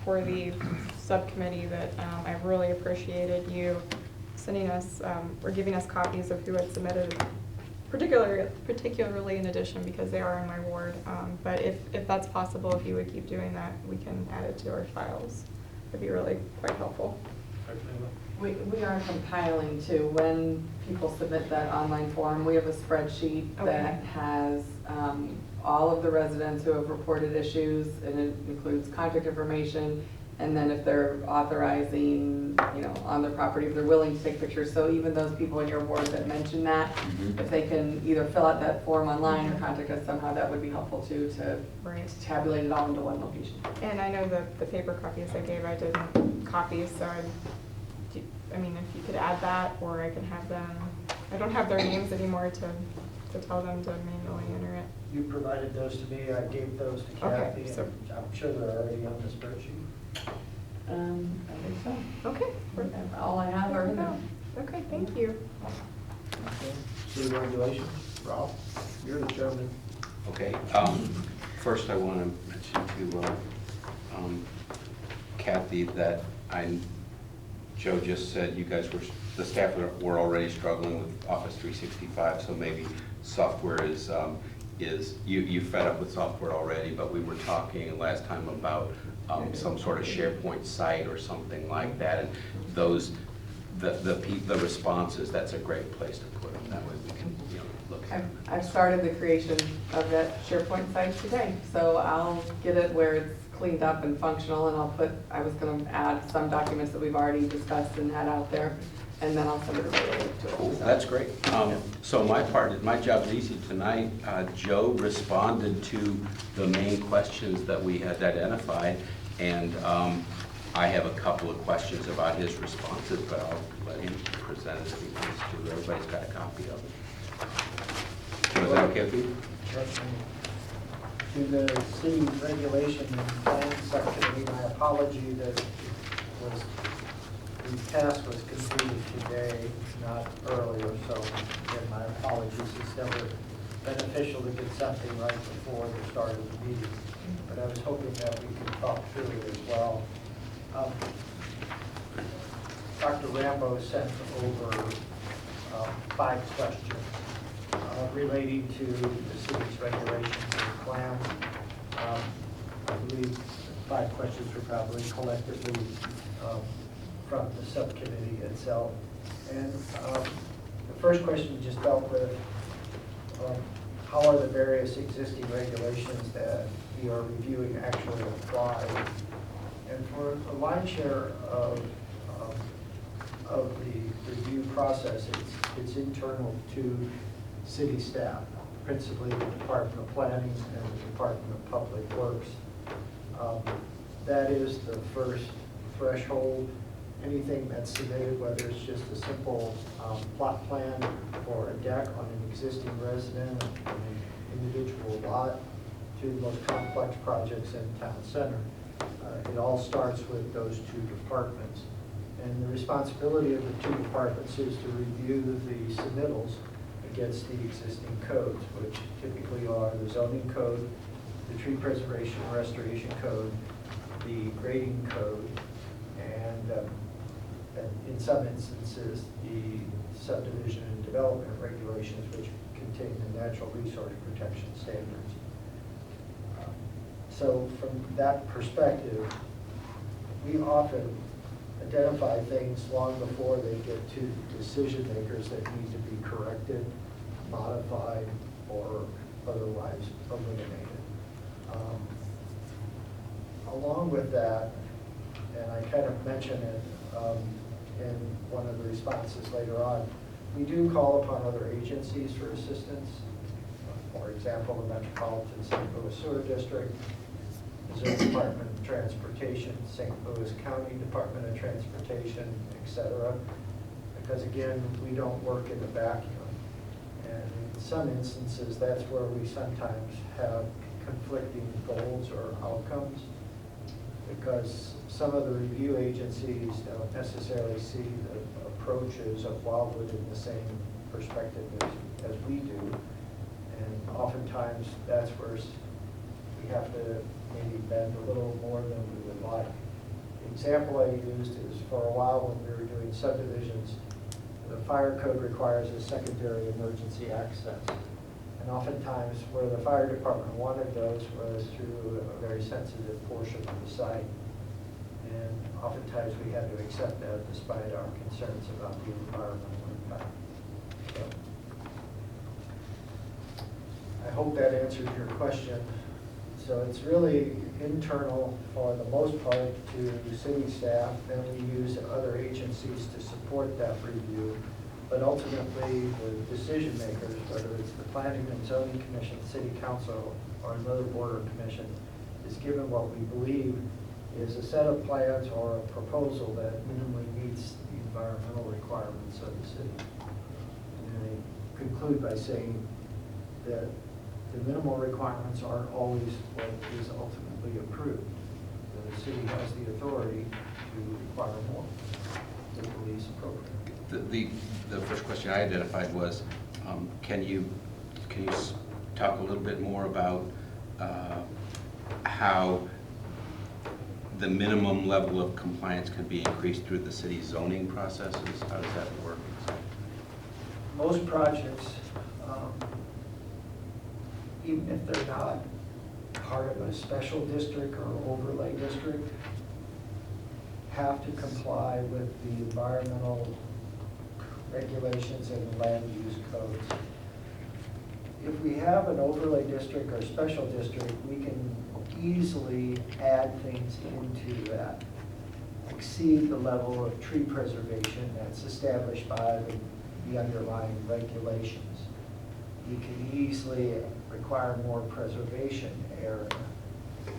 [SPEAKER 2] for the subcommittee that I really appreciated you sending us, or giving us copies of who had submitted, particularly in addition, because they are in my ward. But if that's possible, if you would keep doing that, we can add it to our files. It'd be really quite helpful.
[SPEAKER 3] We are compiling too. When people submit that online form, we have a spreadsheet that has all of the residents who have reported issues, and it includes contact information, and then if they're authorizing, on their property, if they're willing to take pictures. So even those people in your ward that mention that, if they can either fill out that form online or contact us somehow, that would be helpful too, to tabulate it all into one location.
[SPEAKER 2] And I know the paper copies I gave, I didn't copy, so if you could add that, or I can have them, I don't have their names anymore to tell them to manually enter it.
[SPEAKER 1] You provided those to me, I gave those to
[SPEAKER 2] Okay,
[SPEAKER 1] Kathy,
[SPEAKER 2] so-
[SPEAKER 1] and I'm sure they're already on the spreadsheet.
[SPEAKER 3] I think so.
[SPEAKER 2] Okay.
[SPEAKER 3] All I have are them.
[SPEAKER 2] Okay, thank you.
[SPEAKER 7] Okay. City regulations, Ralph, you're the chairman.
[SPEAKER 6] Okay, first I want to mention to Kathy that Joe just said you guys the staff were already struggling with Office 365, so maybe software is you fed up with software already, but we were talking last time about some sort of SharePoint site or something like that, and the responses, that's a great place to put them. That way we can look at them.
[SPEAKER 3] I've started the creation of that SharePoint site today, so I'll get it where it's cleaned up and functional, and I was going to add some documents that we've already discussed and had out there, and then I'll send it right over to it.
[SPEAKER 6] Cool, that's great. So my job's easy tonight. Joe responded to the main questions that we had identified, and I have a couple of questions about his responses, but I'll let him present it if he wants to. Everybody's got a copy of it. Is that okay with you?
[SPEAKER 1] To the city regulation and plan subcommittee, my apology that the task was completed today, not earlier, so again, my apologies. It's never beneficial to get something right before the start of the meeting, but I was hoping that we could talk through it as well. Dr. Rambo sent over 5 questions relating to the city's regulations and plan. I believe 5 questions were probably collectively from the subcommittee itself. And the first question just dealt with how are the various existing regulations that we are reviewing actually applied. And for a lion's share of the review process, it's internal to city staff, principally the Department of Planning and the Department of Public Works. That is the first threshold. Anything that's submitted, whether it's just a simple plot plan for a deck on an existing resident, an individual lot, to the most complex projects in town center. It all starts with those 2 departments. And the responsibility of the 2 departments is to review the submittals against the existing codes, which typically are the zoning code, the tree preservation and restoration code, the grading code, and in some instances, the subdivision and development regulations, which contain the natural resource protection standards. So from that perspective, we often identify things long before they get to decision makers that need to be corrected, modified, or otherwise eliminated. Along with that, and I kind of mentioned it, in one of the responses later on. We do call upon other agencies for assistance. For example, the Metropolitan St. Louis Sewer District, Missouri Department of Transportation, St. Louis County Department of Transportation, etc. Because again, we don't work in a vacuum. And in some instances, that's where we sometimes have conflicting goals or outcomes, because some of the review agencies don't necessarily see the approaches of Wildwood in the same perspective as we do. And oftentimes, that's where we have to maybe bend a little more than we would like. The example I used is for a while when we were doing subdivisions, the fire code requires a secondary emergency access. And oftentimes where the fire department wanted those was through a very sensitive portion of the site. And oftentimes we had to accept that despite our concerns about the environmental impact. So I hope that answered your question. So it's really internal for the most part to city staff, then we use other agencies to support that review. But ultimately, the decision makers, whether it's the Planning and Zoning Commission, City Council, or another board or commission, is given what we believe is a set of plans or a proposal that minimally meets the environmental requirements of the city. And I conclude by saying that the minimal requirements aren't always what is ultimately approved. The city has the authority to require more if it believes appropriate.
[SPEAKER 6] The first question I identified was, can you talk a little bit more about how the minimum level of compliance could be increased through the city's zoning processes? How does that work?
[SPEAKER 1] Most projects, even if they're not part of a special district or overlay district, have to comply with the environmental regulations and the land use codes. If we have an overlay district or special district, we can easily add things into that, exceed the level of tree preservation that's established by the underlying regulations. We can easily require more preservation area.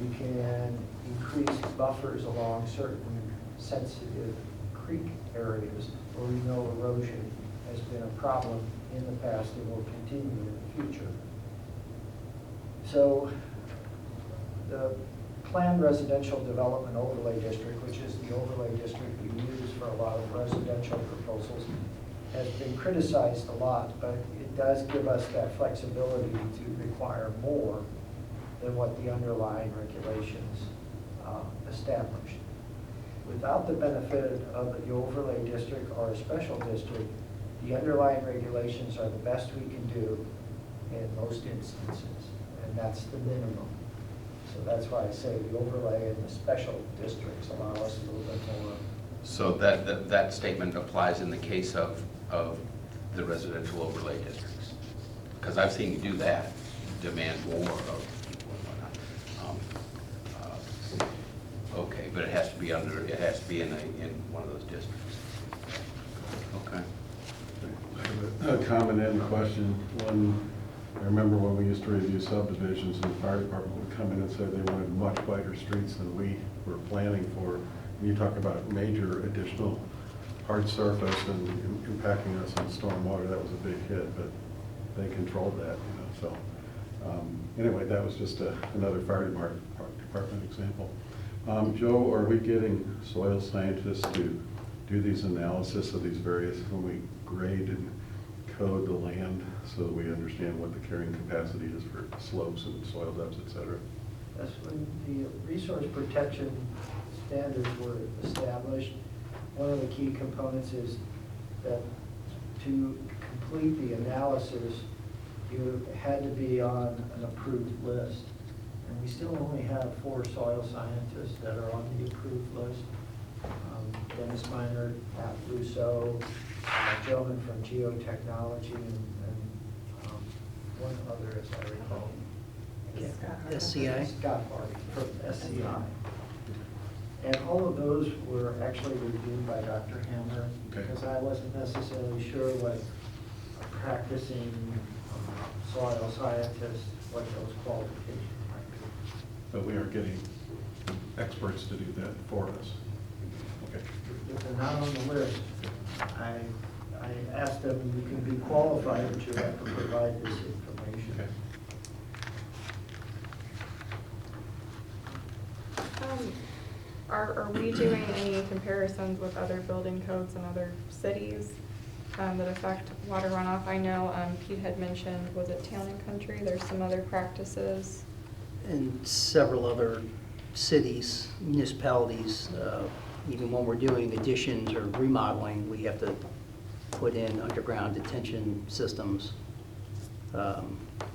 [SPEAKER 1] We can increase buffers along certain sensitive creek areas where we know erosion has been a problem in the past and will continue in the future. So the planned residential development overlay district, which is the overlay district we use for a lot of residential proposals, has been criticized a lot, but it does give us that flexibility to require more than what the underlying regulations established. Without the benefit of the overlay district or a special district, the underlying regulations are the best we can do in most instances, and that's the minimum. So that's why I say the overlay and the special districts allow us a little bit more.
[SPEAKER 6] So that statement applies in the case of the residential overlay districts? Because I've seen you do that, demand more of people and whatnot. Okay, but it has to be in one of those districts. Okay.
[SPEAKER 12] I have a comment and question. One, I remember when we used to review subdivisions, and the fire department would come in and say they wanted much wider streets than we were planning for. And you talk about major additional hard surface and impacting us on stormwater. That was a big hit, but they controlled that, you know. So anyway, that was just another fire department example. Joe, are we getting soil scientists to do these analysis of these various, when we grade and code the land, so that we understand what the carrying capacity is for slopes and soil depths, et cetera?
[SPEAKER 1] That's when the resource protection standards were established. One of the key components is that to complete the analysis, you had to be on an approved list. And we still only have 4 soil scientists that are on the approved list. Dennis Miner, Pat Russo, a gentleman from Geotechnology, and one other, as I recall.
[SPEAKER 2] Scott.
[SPEAKER 8] SCI?
[SPEAKER 1] Scott Hardy from SCI. And all of those were actually reviewed by Dr. Hammer,
[SPEAKER 12] Okay.
[SPEAKER 1] because I wasn't necessarily sure what a practicing soil scientist, what those qualifications might be.
[SPEAKER 12] But we are getting experts to do that for us. Okay.
[SPEAKER 1] If they're not on the list, I asked them, you can be qualified, but you have to provide this information.
[SPEAKER 12] Okay.
[SPEAKER 2] Are we doing any comparisons with other building codes in other cities that affect water runoff? I know Pete had mentioned, was it Town and Country? There's some other practices.
[SPEAKER 13] In several other cities, municipalities, even when we're doing additions or remodeling, we have to put in underground detention systems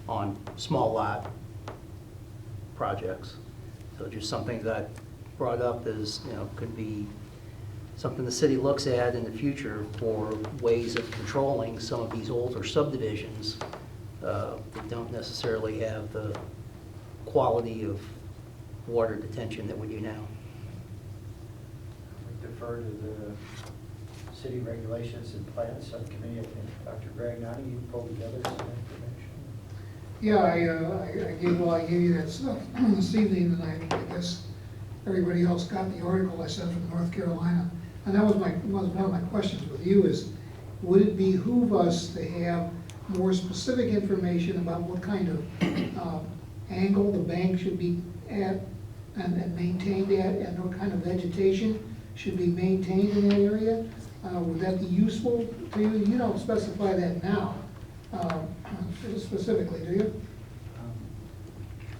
[SPEAKER 13] on small lot projects. So just something that brought up is, could be something the city looks at in the future for ways of controlling some of these older subdivisions that don't necessarily have the quality of water detention that we do now.
[SPEAKER 1] We defer to the city regulations and plans subcommittee. I think Dr. Greg, now you pulled together some information.
[SPEAKER 4] Yeah, I gave you that stuff this evening, and I guess everybody else got the article I sent from North Carolina. And that was one of my questions with you is, would it behoove us to have more specific information about what kind of angle the bank should be at and maintained at, and what kind of vegetation should be maintained in that area? Would that be useful to you? You don't specify that now specifically, do you?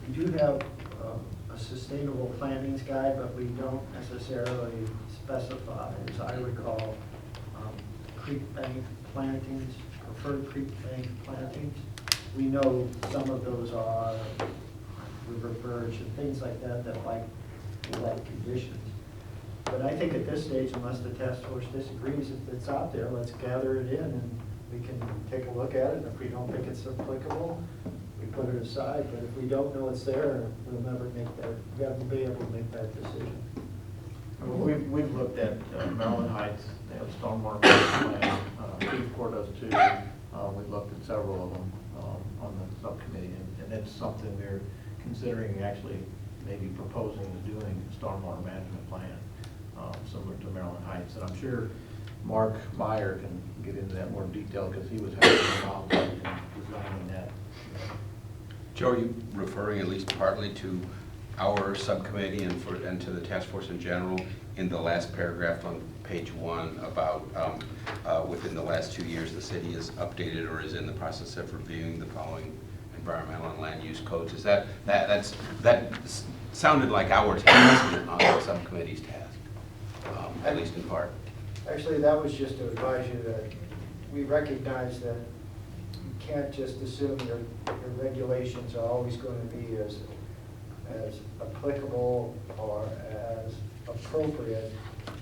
[SPEAKER 1] We do have a sustainable plannings guide, but we don't necessarily specify, as I recall, creek bank plantings, preferred creek bank plantings. We know some of those are river birch and things like that that like conditions. But I think at this stage, unless the task force disagrees, if it's out there, let's gather it in and we can take a look at it. And if we don't think it's applicable, we put it aside. But if we don't know it's there, we'll never make that, we haven't been able to make that decision.
[SPEAKER 7] We've looked at Maryland Heights, they have stormwater plan, Chief Corps does too. We've looked at several of them on the subcommittee, and it's something we're considering actually maybe proposing to doing a stormwater management plan similar to Maryland Heights. And I'm sure Mark Meyer can get into that more detail because he was heavily involved in designing that.
[SPEAKER 6] Joe, are you referring at least partly to our subcommittee and to the task force in general in the last paragraph on page 1 about within the last 2 years the city has updated or is in the process of reviewing the following environmental and land use codes? Is that sounded like our task, not the subcommittee's task, at least in part.
[SPEAKER 1] Actually, that was just to advise you that we recognize that you can't just assume your regulations are always going to be as applicable or as appropriate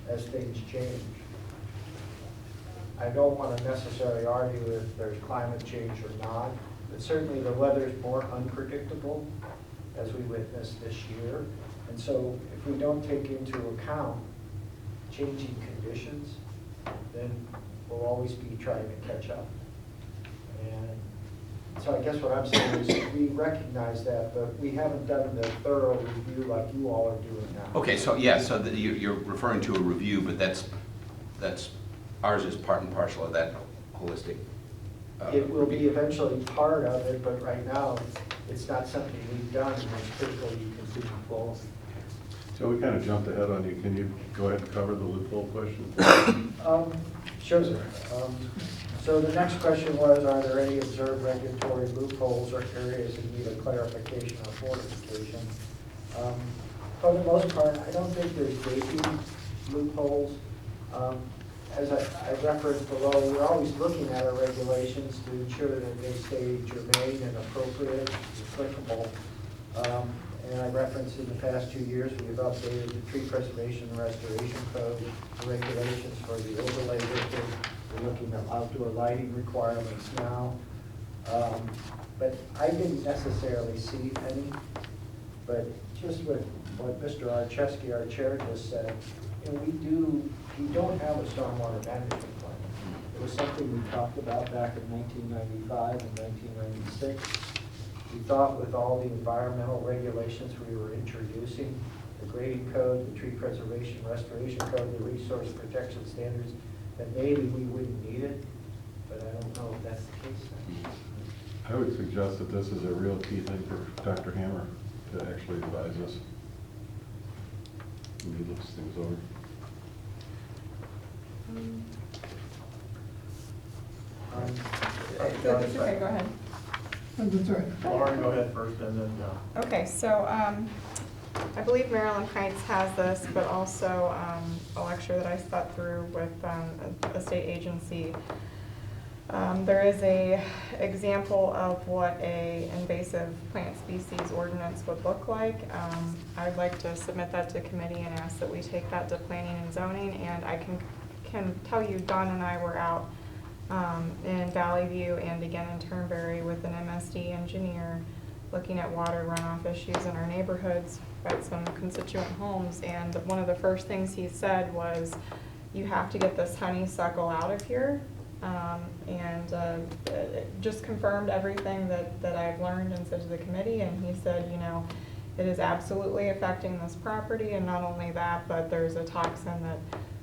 [SPEAKER 1] as things change. I don't want to necessarily argue if there's climate change or not, but certainly the weather is more unpredictable as we witnessed this year. And so if we don't take into account changing conditions, then we'll always be trying to catch up. And so I guess what I'm saying is we recognize that, but we haven't done the thorough review like you all are doing now.
[SPEAKER 6] Okay, so yeah, so you're referring to a review, but that's ours is part and parcel of that holistic.
[SPEAKER 1] It will be eventually part of it, but right now, it's not something we've done, and it's critical you continue forward.
[SPEAKER 12] So we kind of jumped ahead on you. Can you go ahead and cover the loophole question?
[SPEAKER 1] Sure, sir. So the next question was, are there any observed regulatory loopholes or areas in need of clarification or fortification? For the most part, I don't think there's gaping loopholes. As I referenced below, we're always looking at our regulations to ensure that they stay germane and appropriate, applicable. And I referenced in the past 2 years, we've updated the tree preservation and restoration code, the regulations for the overlay district. We're looking at outdoor lighting requirements now. But I didn't necessarily see any But just with what Mr. Archesky, our chair, just said, you know, we don't have a stormwater management plan. It was something we talked about back in 1995 and 1996. We thought with all the environmental regulations we were introducing, the grading code, the tree preservation restoration code, the resource protection standards, that maybe we wouldn't need it, but I don't know if that's the case.
[SPEAKER 12] I would suggest that this is a real key thing for Dr. Hammer to actually advise us when he looks things over.
[SPEAKER 2] It's okay, go ahead.
[SPEAKER 4] That's all right.
[SPEAKER 7] Lauren, go ahead first, and then John.
[SPEAKER 2] Okay, so I believe Maryland Heights has this, but also a lecture that I sat through with a state agency. There is a example of what a invasive plant species ordinance would look like. I'd like to submit that to committee and ask that we take that to planning and zoning. And I can tell you, Don and I were out in Valley View and again in Turnberry with an MSD engineer looking at water runoff issues in our neighborhoods at some constituent homes. And one of the first things he said was, you have to get this honeysuckle out of here. It just confirmed everything that I've learned and said to the committee. And he said, you know, it is absolutely affecting this property. And not only that, but there's a toxin that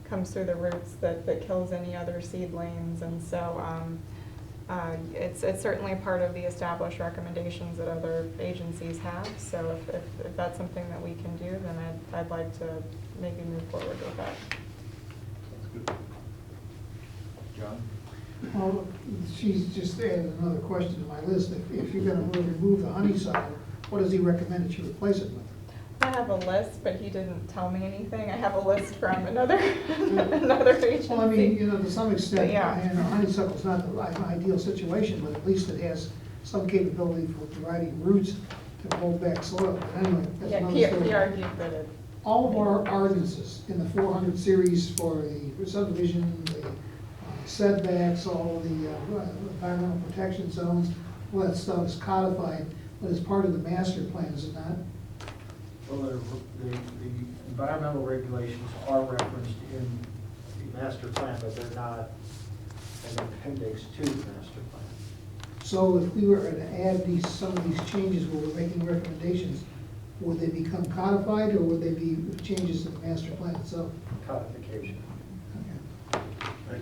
[SPEAKER 2] comes through the roots that kills any other seedlings. And so it's certainly part of the established recommendations that other agencies have. So if that's something that we can do, then I'd like to maybe move forward with that.
[SPEAKER 12] That's good.
[SPEAKER 7] John?
[SPEAKER 4] Well, she's just added another question to my list. If you're gonna remove the honeysuckle, what does he recommend that you replace it with?
[SPEAKER 2] I have a list, but he didn't tell me anything. I have a list from another agency.
[SPEAKER 4] Well, I mean, you know, to some extent,
[SPEAKER 2] But yeah.
[SPEAKER 4] you know, honeysuckle's not the ideal situation, but at least it has some capability for providing roots to hold back soil. But anyway, that's
[SPEAKER 2] Yeah,
[SPEAKER 4] another
[SPEAKER 2] he
[SPEAKER 4] story.
[SPEAKER 2] argued that it.
[SPEAKER 4] All of our ordinances in the 400 series for the subdivision, the setbacks, all the environmental protection zones, all that stuff is codified, but it's part of the master plan, is it not?
[SPEAKER 1] Well, the environmental regulations are referenced in the master plan, but they're not an appendix to the master plan.
[SPEAKER 4] So if we were to add some of these changes where we're making recommendations, would they become codified, or would they be changes to the master plan itself?
[SPEAKER 1] Codification.
[SPEAKER 4] Okay.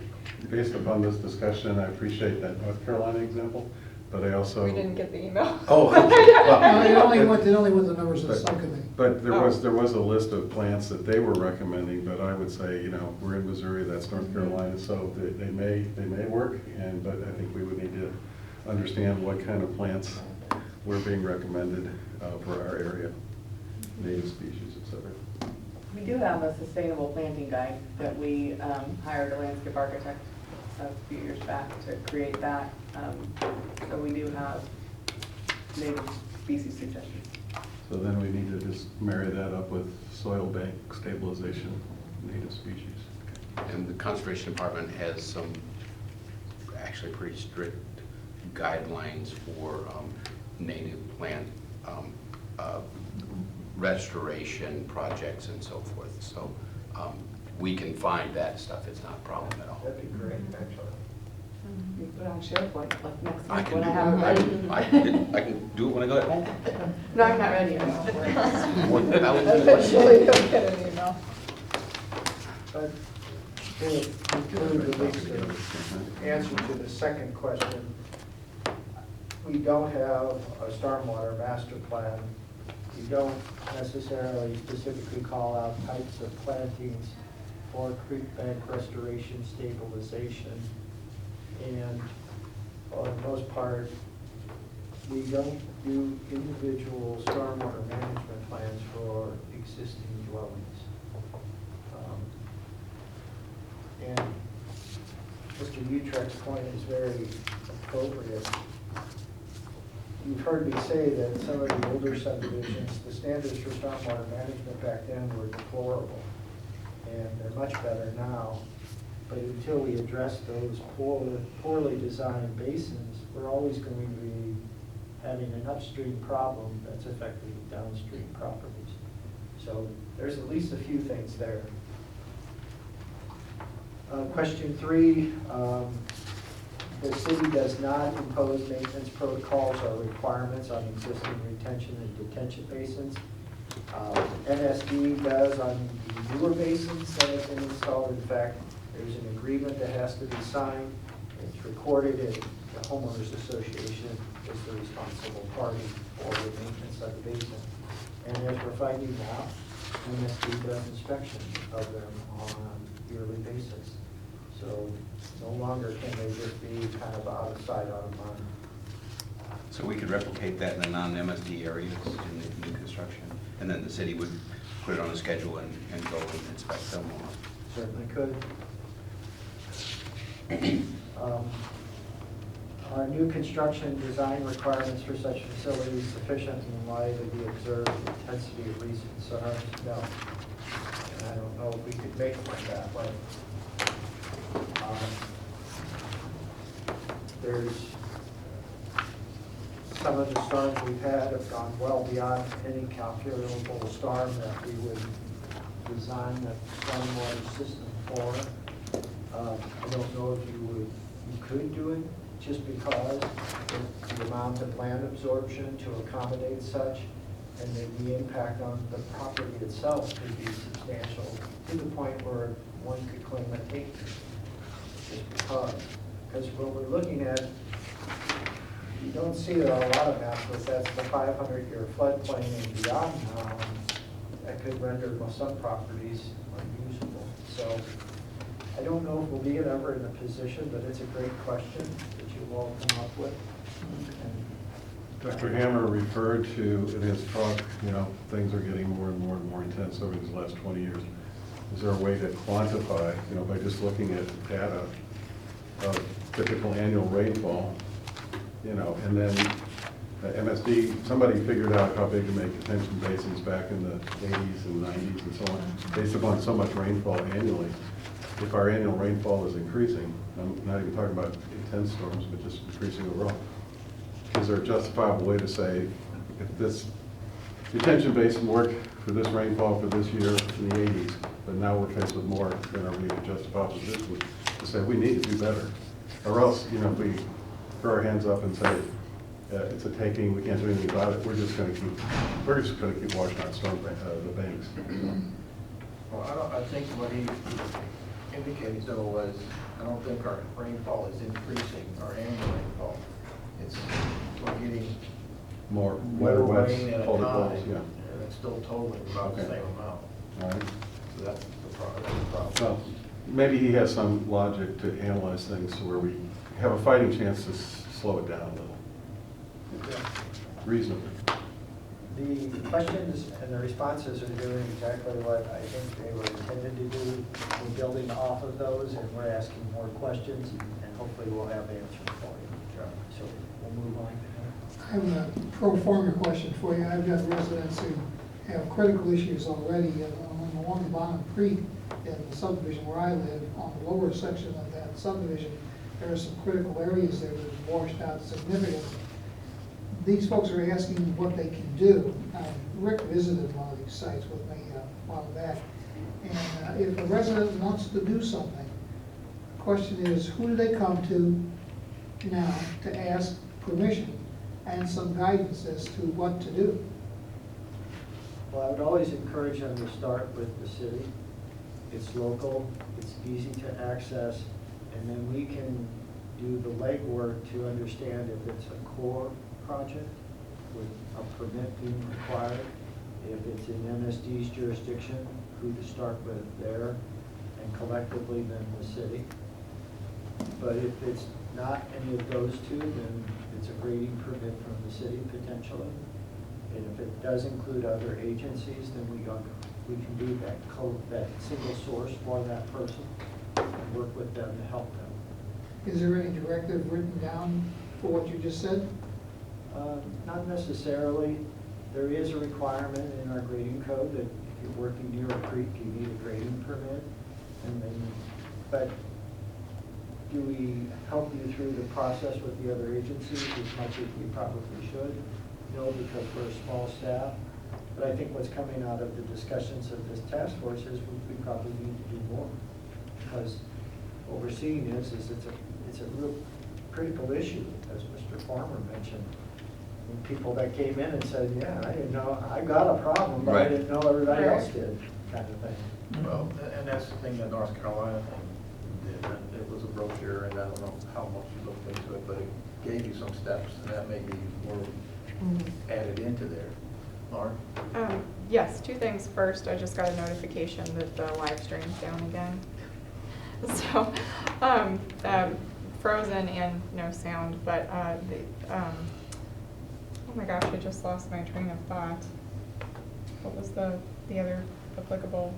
[SPEAKER 12] Based upon this discussion, I appreciate that North Carolina example, but I also.
[SPEAKER 2] We didn't get the email.
[SPEAKER 6] Oh,
[SPEAKER 4] It only went the numbers of the subcommittee.
[SPEAKER 12] But there was a list of plants that they were recommending, but I would say, you know, we're in Missouri, that's North Carolina, so they may work, but I think we would need to understand what kind of plants were being recommended for our area, native species, et cetera.
[SPEAKER 3] We do have a sustainable planting guide that we hired a landscape architect a few years back to create that. So we do have native species suggestions.
[SPEAKER 12] So then we need to just marry that up with soil bank stabilization, native species.
[SPEAKER 6] And the Conservation Department has some actually pretty strict guidelines for native plant restoration projects and so forth. So we can find that stuff. It's not a problem at all.
[SPEAKER 1] That'd be great, actually.
[SPEAKER 3] You put on SharePoint like next
[SPEAKER 6] I
[SPEAKER 3] week
[SPEAKER 6] can
[SPEAKER 3] when I have it ready.
[SPEAKER 6] I can do it when I go ahead.
[SPEAKER 3] No, I'm not ready.
[SPEAKER 2] Eventually you'll get an email.
[SPEAKER 1] But to conclude, at least the answer to the second question, we don't have a stormwater master plan. We don't necessarily specifically call out types of plantings for creek bank restoration stabilization. And for the most part, we don't do individual stormwater management plans for existing dwellings. And Mr. Utrecht's point is very appropriate. You've heard me say that some of the older subdivisions, the standards for stormwater management back then were deplorable. And they're much better now. But until we address those poorly designed basins, we're always going to be having an upstream problem that's affecting downstream properties. So there's at least a few things there. Question 3, the city does not impose maintenance protocols or requirements on existing retention and detention basins. NSD does on the newer basins that have been installed. In fact, there's an agreement that has to be signed. It's recorded, and the homeowners association is the responsible party for the maintenance of the basin. And as we're finding out, NSD does inspections of them on a yearly basis. So no longer can they just be kind of out of sight, out of mind.
[SPEAKER 6] So we could replicate that in the non-MSD areas in the new construction, and then the city would put it on a schedule and go and inspect them.
[SPEAKER 1] Certainly could. Are new construction design requirements for such facilities sufficient in light of the observed intensity of recent storms? No. And I don't know if we could make them that way. There's some of the storms we've had have gone well beyond any calculable storm that we would design a stormwater system for. I don't know if you could do it just because of the amount of land absorption to accommodate such, and then the impact on the property itself could be substantial to the point where one could claim a take just because when we're looking at, you don't see it on a lot of maps, but that's the 500-year floodplain and beyond now, that could render some properties unusable. So I don't know if we'll be ever in a position, but it's a great question that you've all come up with.
[SPEAKER 12] Dr. Hammer referred to in his talk, things are getting more and more and more intense over these last 20 years. Is there a way to quantify, by just looking at data of typical annual rainfall, and then MSD, somebody figured out how big to make detention basins back in the 80s and 90s and so on, based upon so much rainfall annually. If our annual rainfall is increasing, I'm not even talking about intense storms, but just increasing overall, is there a justifiable way to say, if this detention basin worked for this rainfall for this year in the 80s, but now we're faced with more, then are we justifiable to say we need to do better? Or else, if we throw our hands up and say, it's a taking, we can't do anything about it, we're just going to keep washing out the banks.
[SPEAKER 7] Well, I think what he indicated though was, I don't think our rainfall is increasing, our annual rainfall. We're getting
[SPEAKER 12] More wetter wets,
[SPEAKER 7] rain at a
[SPEAKER 12] colder
[SPEAKER 7] time,
[SPEAKER 12] colds, yeah.
[SPEAKER 7] and it's still totaling about the
[SPEAKER 12] Okay.
[SPEAKER 7] same amount.
[SPEAKER 12] All right.
[SPEAKER 7] So that's the problem.
[SPEAKER 12] So maybe he has some logic to analyze things where we have a fighting chance to slow it down a little. Reasonably.
[SPEAKER 1] The questions and the responses are doing exactly what I think they were intended to do. We're building off of those, and we're asking more questions, and hopefully we'll have answers for you. So we'll move on.
[SPEAKER 4] I have a pro forma question for you. I've got residents who have critical issues already along the bottom creek in the subdivision where I live. On the lower section of that subdivision, there are some critical areas there that have washed out significantly. These folks are asking what they can do. Rick visited one of these sites with me a while back. And if a resident wants to do something, the question is, who do they come to now to ask permission and some guidance as to what to do?
[SPEAKER 1] Well, I would always encourage them to start with the city. It's local, it's easy to access, and then we can do the legwork to understand if it's a core project with a permit being required, if it's in MSD's jurisdiction, who to start with there, and collectively then the city. But if it's not any of those two, then it's a grading permit from the city potentially. And if it does include other agencies, then we can do that single source for that person and work with them to help them.
[SPEAKER 4] Is there any directive written down for what you just said?
[SPEAKER 1] Not necessarily. There is a requirement in our grading code that if you're working near a creek, you need a grading permit. But do we help you through the process with the other agencies as much as we probably should? No, because we're a small staff. But I think what's coming out of the discussions of this task force is we probably need to do more. Because what we're seeing is it's a real critical issue, as Mr. Farmer mentioned. And people that came in and said, yeah, I didn't know, I got a problem, but I
[SPEAKER 6] Right.
[SPEAKER 1] didn't know everybody else did, kind of thing.
[SPEAKER 7] Well, and that's the thing that North Carolina thing did, and it was a brochure, and I don't know how much you looked into it, but it gave you some steps, and that may be more added into there. Lauren?
[SPEAKER 2] Yes, two things. First, I just got a notification that the live stream's down again. So, frozen and no sound, but, oh my gosh, I just lost my train of thought. What was the other applicable?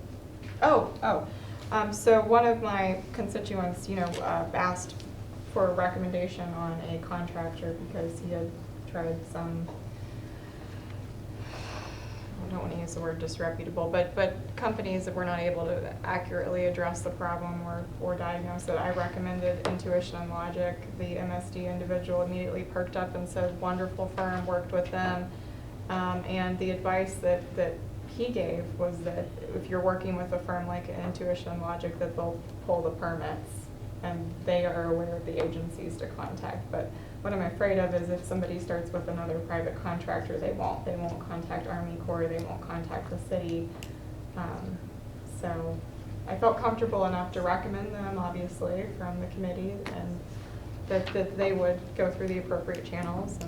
[SPEAKER 2] So one of my constituents, asked for a recommendation on a contractor because he had tried some, I don't want to use the word disreputable, but companies that were not able to accurately address the problem or diagnose it. I recommended Intuition and Logic. The MSD individual immediately perked up and said, wonderful firm, worked with them. And the advice that he gave was that if you're working with a firm like Intuition and Logic, that they'll pull the permits and they are aware of the agencies to contact. But what I'm afraid of is if somebody starts with another private contractor, they won't contact Army Corps, they won't contact the city. So I felt comfortable enough to recommend them, obviously, from the committee, and that they would go through the appropriate channels.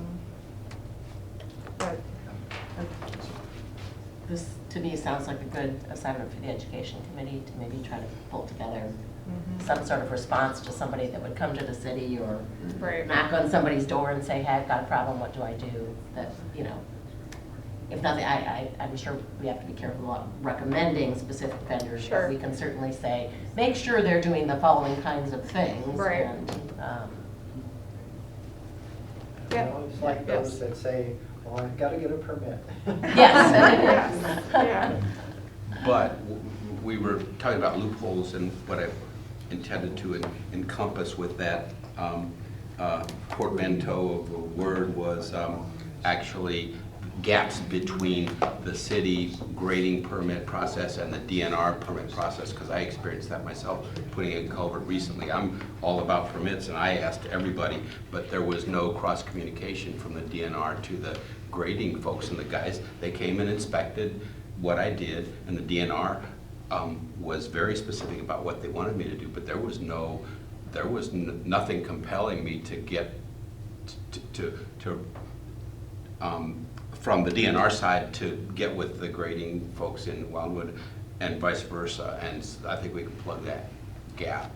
[SPEAKER 2] But
[SPEAKER 14] this, to me, sounds like a good assignment for the Education Committee to maybe try to pull together some sort of response to somebody that would come to the city or knock on somebody's door and say, hey, I've got a problem, what do I do? That, if nothing, I'm sure we have to be careful about recommending specific vendors.
[SPEAKER 2] Sure.
[SPEAKER 14] But we can certainly say, make sure they're doing the following kinds of things.
[SPEAKER 2] Right.
[SPEAKER 14] And,
[SPEAKER 1] It's like those that say, well, I've got to get a permit.
[SPEAKER 14] yes.
[SPEAKER 2] yeah.
[SPEAKER 6] But we were talking about loopholes, and what I intended to encompass with that portmanteau of a word was actually gaps between the city grading permit process and the DNR permit process, because I experienced that myself putting in culvert recently. I'm all about permits, and I asked everybody, but there was no cross communication from the DNR to the grading folks, and the guys, they came and inspected what I did, and the DNR was very specific about what they wanted me to do, but there was nothing compelling me to get from the DNR side to get with the grading folks in Wildwood and vice versa, and I think we can plug that gap.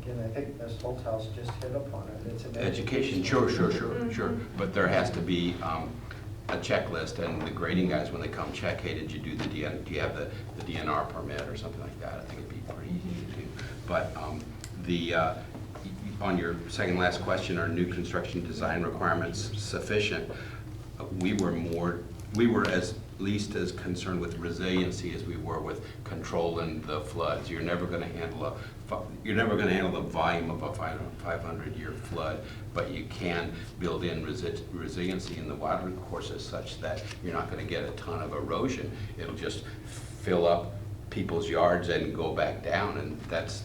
[SPEAKER 1] Again, I think Ms. Holthouse just hit upon it. It's an
[SPEAKER 6] Education, sure. But there has to be a checklist, and the grading guys, when they come check, hey, did you do do you have the DNR permit or something like that? I think it'd be pretty easy to do. But on your second last question, are new construction design requirements sufficient? We were as least as concerned with resiliency as we were with controlling the floods. You're never going to handle the volume of a 500-year flood, but you can build in resiliency in the water courses such that you're not going to get a ton of erosion. It'll just fill up people's yards and go back down, and that's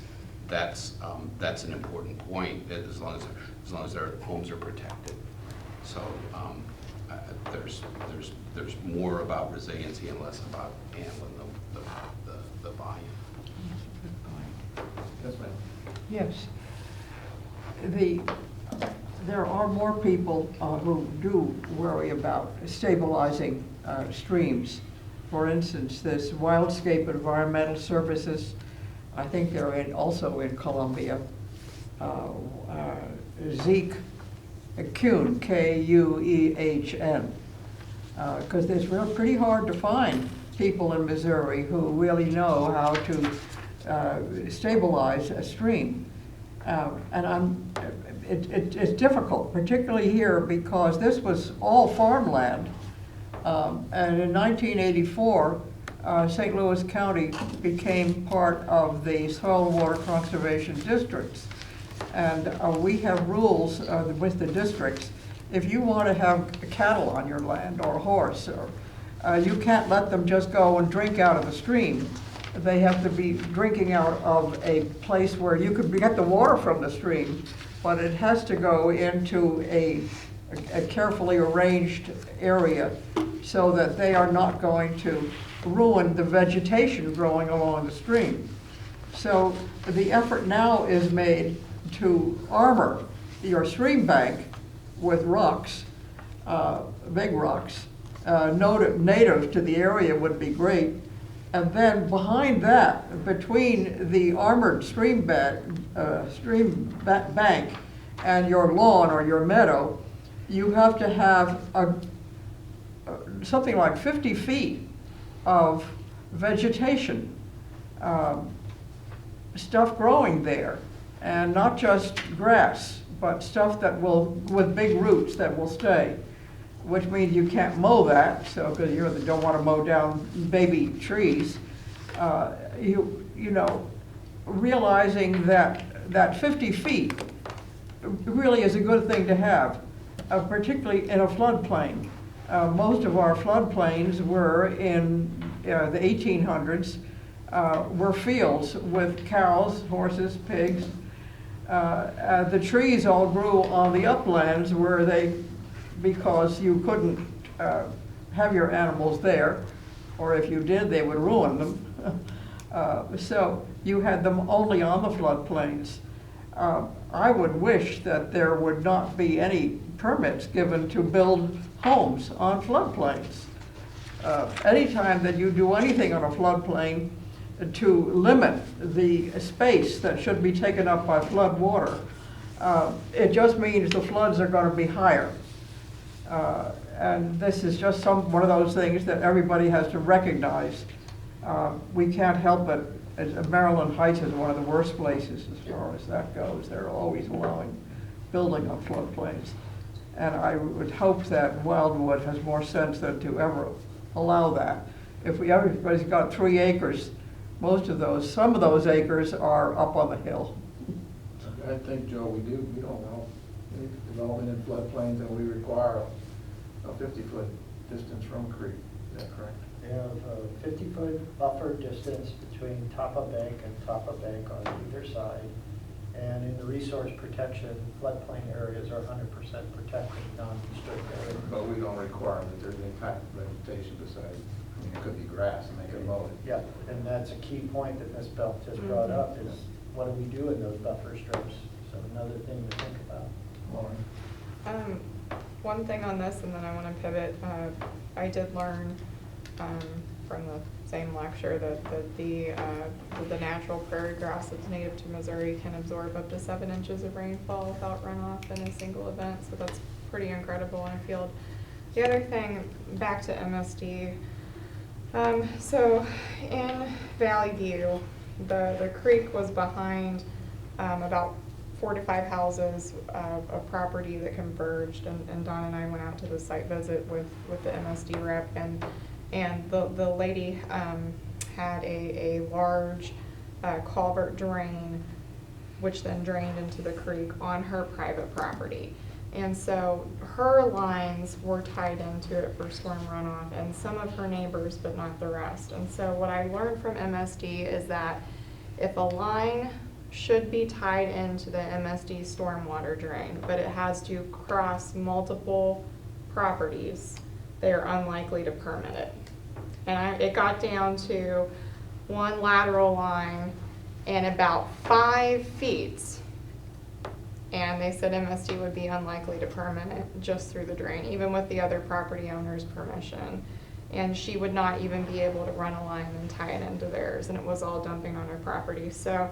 [SPEAKER 6] an important point, as long as their homes are protected. So there's more about resiliency and less about handling the volume.
[SPEAKER 7] Yes, ma'am.
[SPEAKER 8] Yes. There are more people who do worry about stabilizing streams. For instance, this Wildscape Environmental Services, I think they're also in Columbia. Zeke Kuehn, Kuehn, because it's pretty hard to find people in Missouri who really know how to stabilize a stream. And it's difficult, particularly here, because this was all farmland. And in 1984, St. Louis County became part of the Soil and Water Conservation Districts. And we have rules with the districts. If you want to have cattle on your land or a horse, or you can't let them just go and drink out of the stream. They have to be drinking out of a place where you could get the water from the stream, but it has to go into a carefully arranged area so that they are not going to ruin the vegetation growing along the stream. So the effort now is made to armor your stream bank with rocks, big rocks. Native to the area would be great. And then behind that, between the armored stream bank and your lawn or your meadow, you have to have something like 50 feet of vegetation, stuff growing there, and not just grass, but stuff that will, with big roots that will stay, which means you can't mow that, so, because you don't want to mow down baby trees. You know, realizing that 50 feet really is a good thing to have, particularly in a floodplain. Most of our floodplains were in the 1800s, were fields with cows, horses, pigs. The trees all grew on the uplands because you couldn't have your animals there, or if you did, they would ruin them. So you had them only on the floodplains. I would wish that there would not be any permits given to build homes on floodplains. Anytime that you do anything on a floodplain to limit the space that should be taken up by flood water, it just means the floods are going to be higher. And this is just one of those things that everybody has to recognize. We can't help it. Maryland Heights is one of the worst places as far as that goes. They're always allowing building on floodplains. And I would hope that Wildwood has more sense than to ever allow that. If everybody's got 3 acres, some of those acres are up on the hill.
[SPEAKER 7] I think, Joe, we don't know any development in floodplains, and we require a 50-foot distance from a creek. Is that correct?
[SPEAKER 1] We have a 50-foot buffer distance between top of bank and top of bank on either side. And in the resource protection, floodplain areas are 100% protected, non-disturbed areas.
[SPEAKER 7] But we don't require that there's any type of vegetation beside. I mean, it could be grass and they can mow it.
[SPEAKER 1] Yeah, and that's a key point that Ms. Belt just brought up is what do we do in those buffer strips? So another thing to think about.
[SPEAKER 7] Lauren?
[SPEAKER 2] One thing on this, and then I want to pivot. I did learn from the same lecture that the natural prairie grass that's native to Missouri can absorb up to 7 inches of rainfall without runoff in a single event. So that's pretty incredible in a field. The other thing, back to MSD. So in Valley View, the creek was behind about 4 to 5 houses of property that converged, and Don and I went out to the site visit with the MSD rep, and the lady had a large culvert drain, which then drained into the creek on her private property. And so her lines were tied into it for storm runoff, and some of her neighbors, but not the rest. And so what I learned from MSD is that if a line should be tied into the MSD stormwater drain, but it has to cross multiple properties, they are unlikely to permit it. And it got down to one lateral line and about 5 feet. And they said MSD would be unlikely to permit it just through the drain, even with the other property owner's permission. And she would not even be able to run a line and tie it into theirs, and it was all dumping on her property. So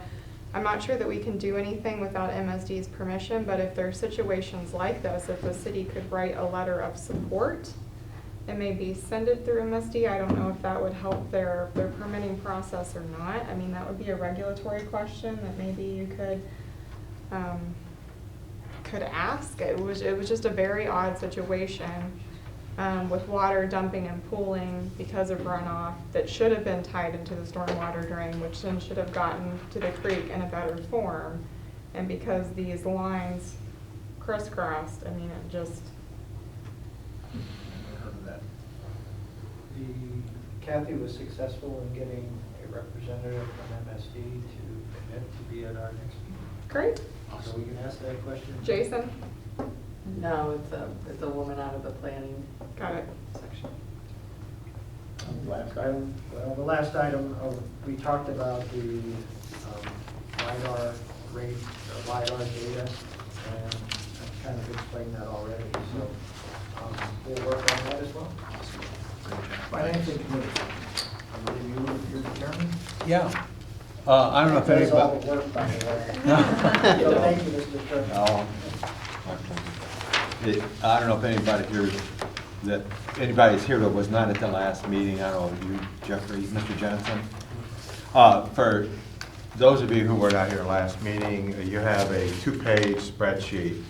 [SPEAKER 2] I'm not sure that we can do anything without MSD's permission, but if there are situations like this, if the city could write a letter of support and maybe send it through MSD, I don't know if that would help their permitting process or not. I mean, that would be a regulatory question that maybe you could ask. It was just a very odd situation with water dumping and pooling because of runoff that should have been tied into the stormwater drain, which then should have gotten to the creek in a better form. And because these lines crisscrossed, I mean, it just,
[SPEAKER 1] Kathy was successful in getting a representative from MSD to commit to be at our next meeting.
[SPEAKER 2] great.
[SPEAKER 1] So we can ask that question.
[SPEAKER 2] Jason?
[SPEAKER 3] No, it's a woman out of the planning
[SPEAKER 2] Got it.
[SPEAKER 3] section.
[SPEAKER 1] Last item, well, the last item, we talked about the LiDAR rate, LiDAR data, and I've kind of explained that already, so we'll work on that as well. Financing committee, I believe you're the chairman?
[SPEAKER 5] Yeah. I don't know if
[SPEAKER 1] That's all
[SPEAKER 5] anybody.
[SPEAKER 1] the work, by the way. So thank you, Mr. Chairman.
[SPEAKER 5] Oh, I don't know if anybody here, that anybody's here that was not at the last meeting. I don't know, you, Jeffrey, Mr. Johnson. For those of you who were not here last meeting, you have a 2-page spreadsheet.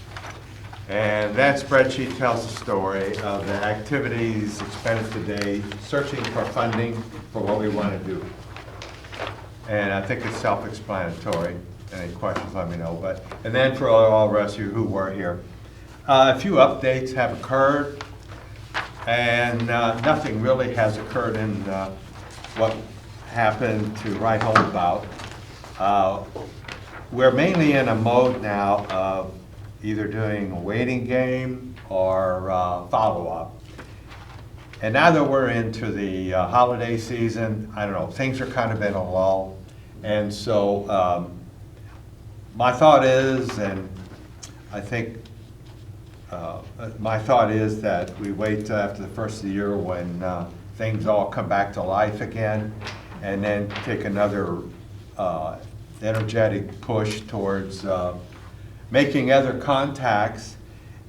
[SPEAKER 5] And that spreadsheet tells the story of the activities expended today, searching for funding for what we want to do. And I think it's self-explanatory. Any questions, let me know. And then for all the rest of you who were here, a few updates have occurred, and nothing really has occurred in what happened to write home about. We're mainly in a mode now of either doing a waiting game or follow-up. And now that we're into the holiday season, I don't know, things are kind of in a lull. And so my thought is, and I think my thought is that we wait till after the first of the year when things all come back to life again, and then take another energetic push towards making other contacts.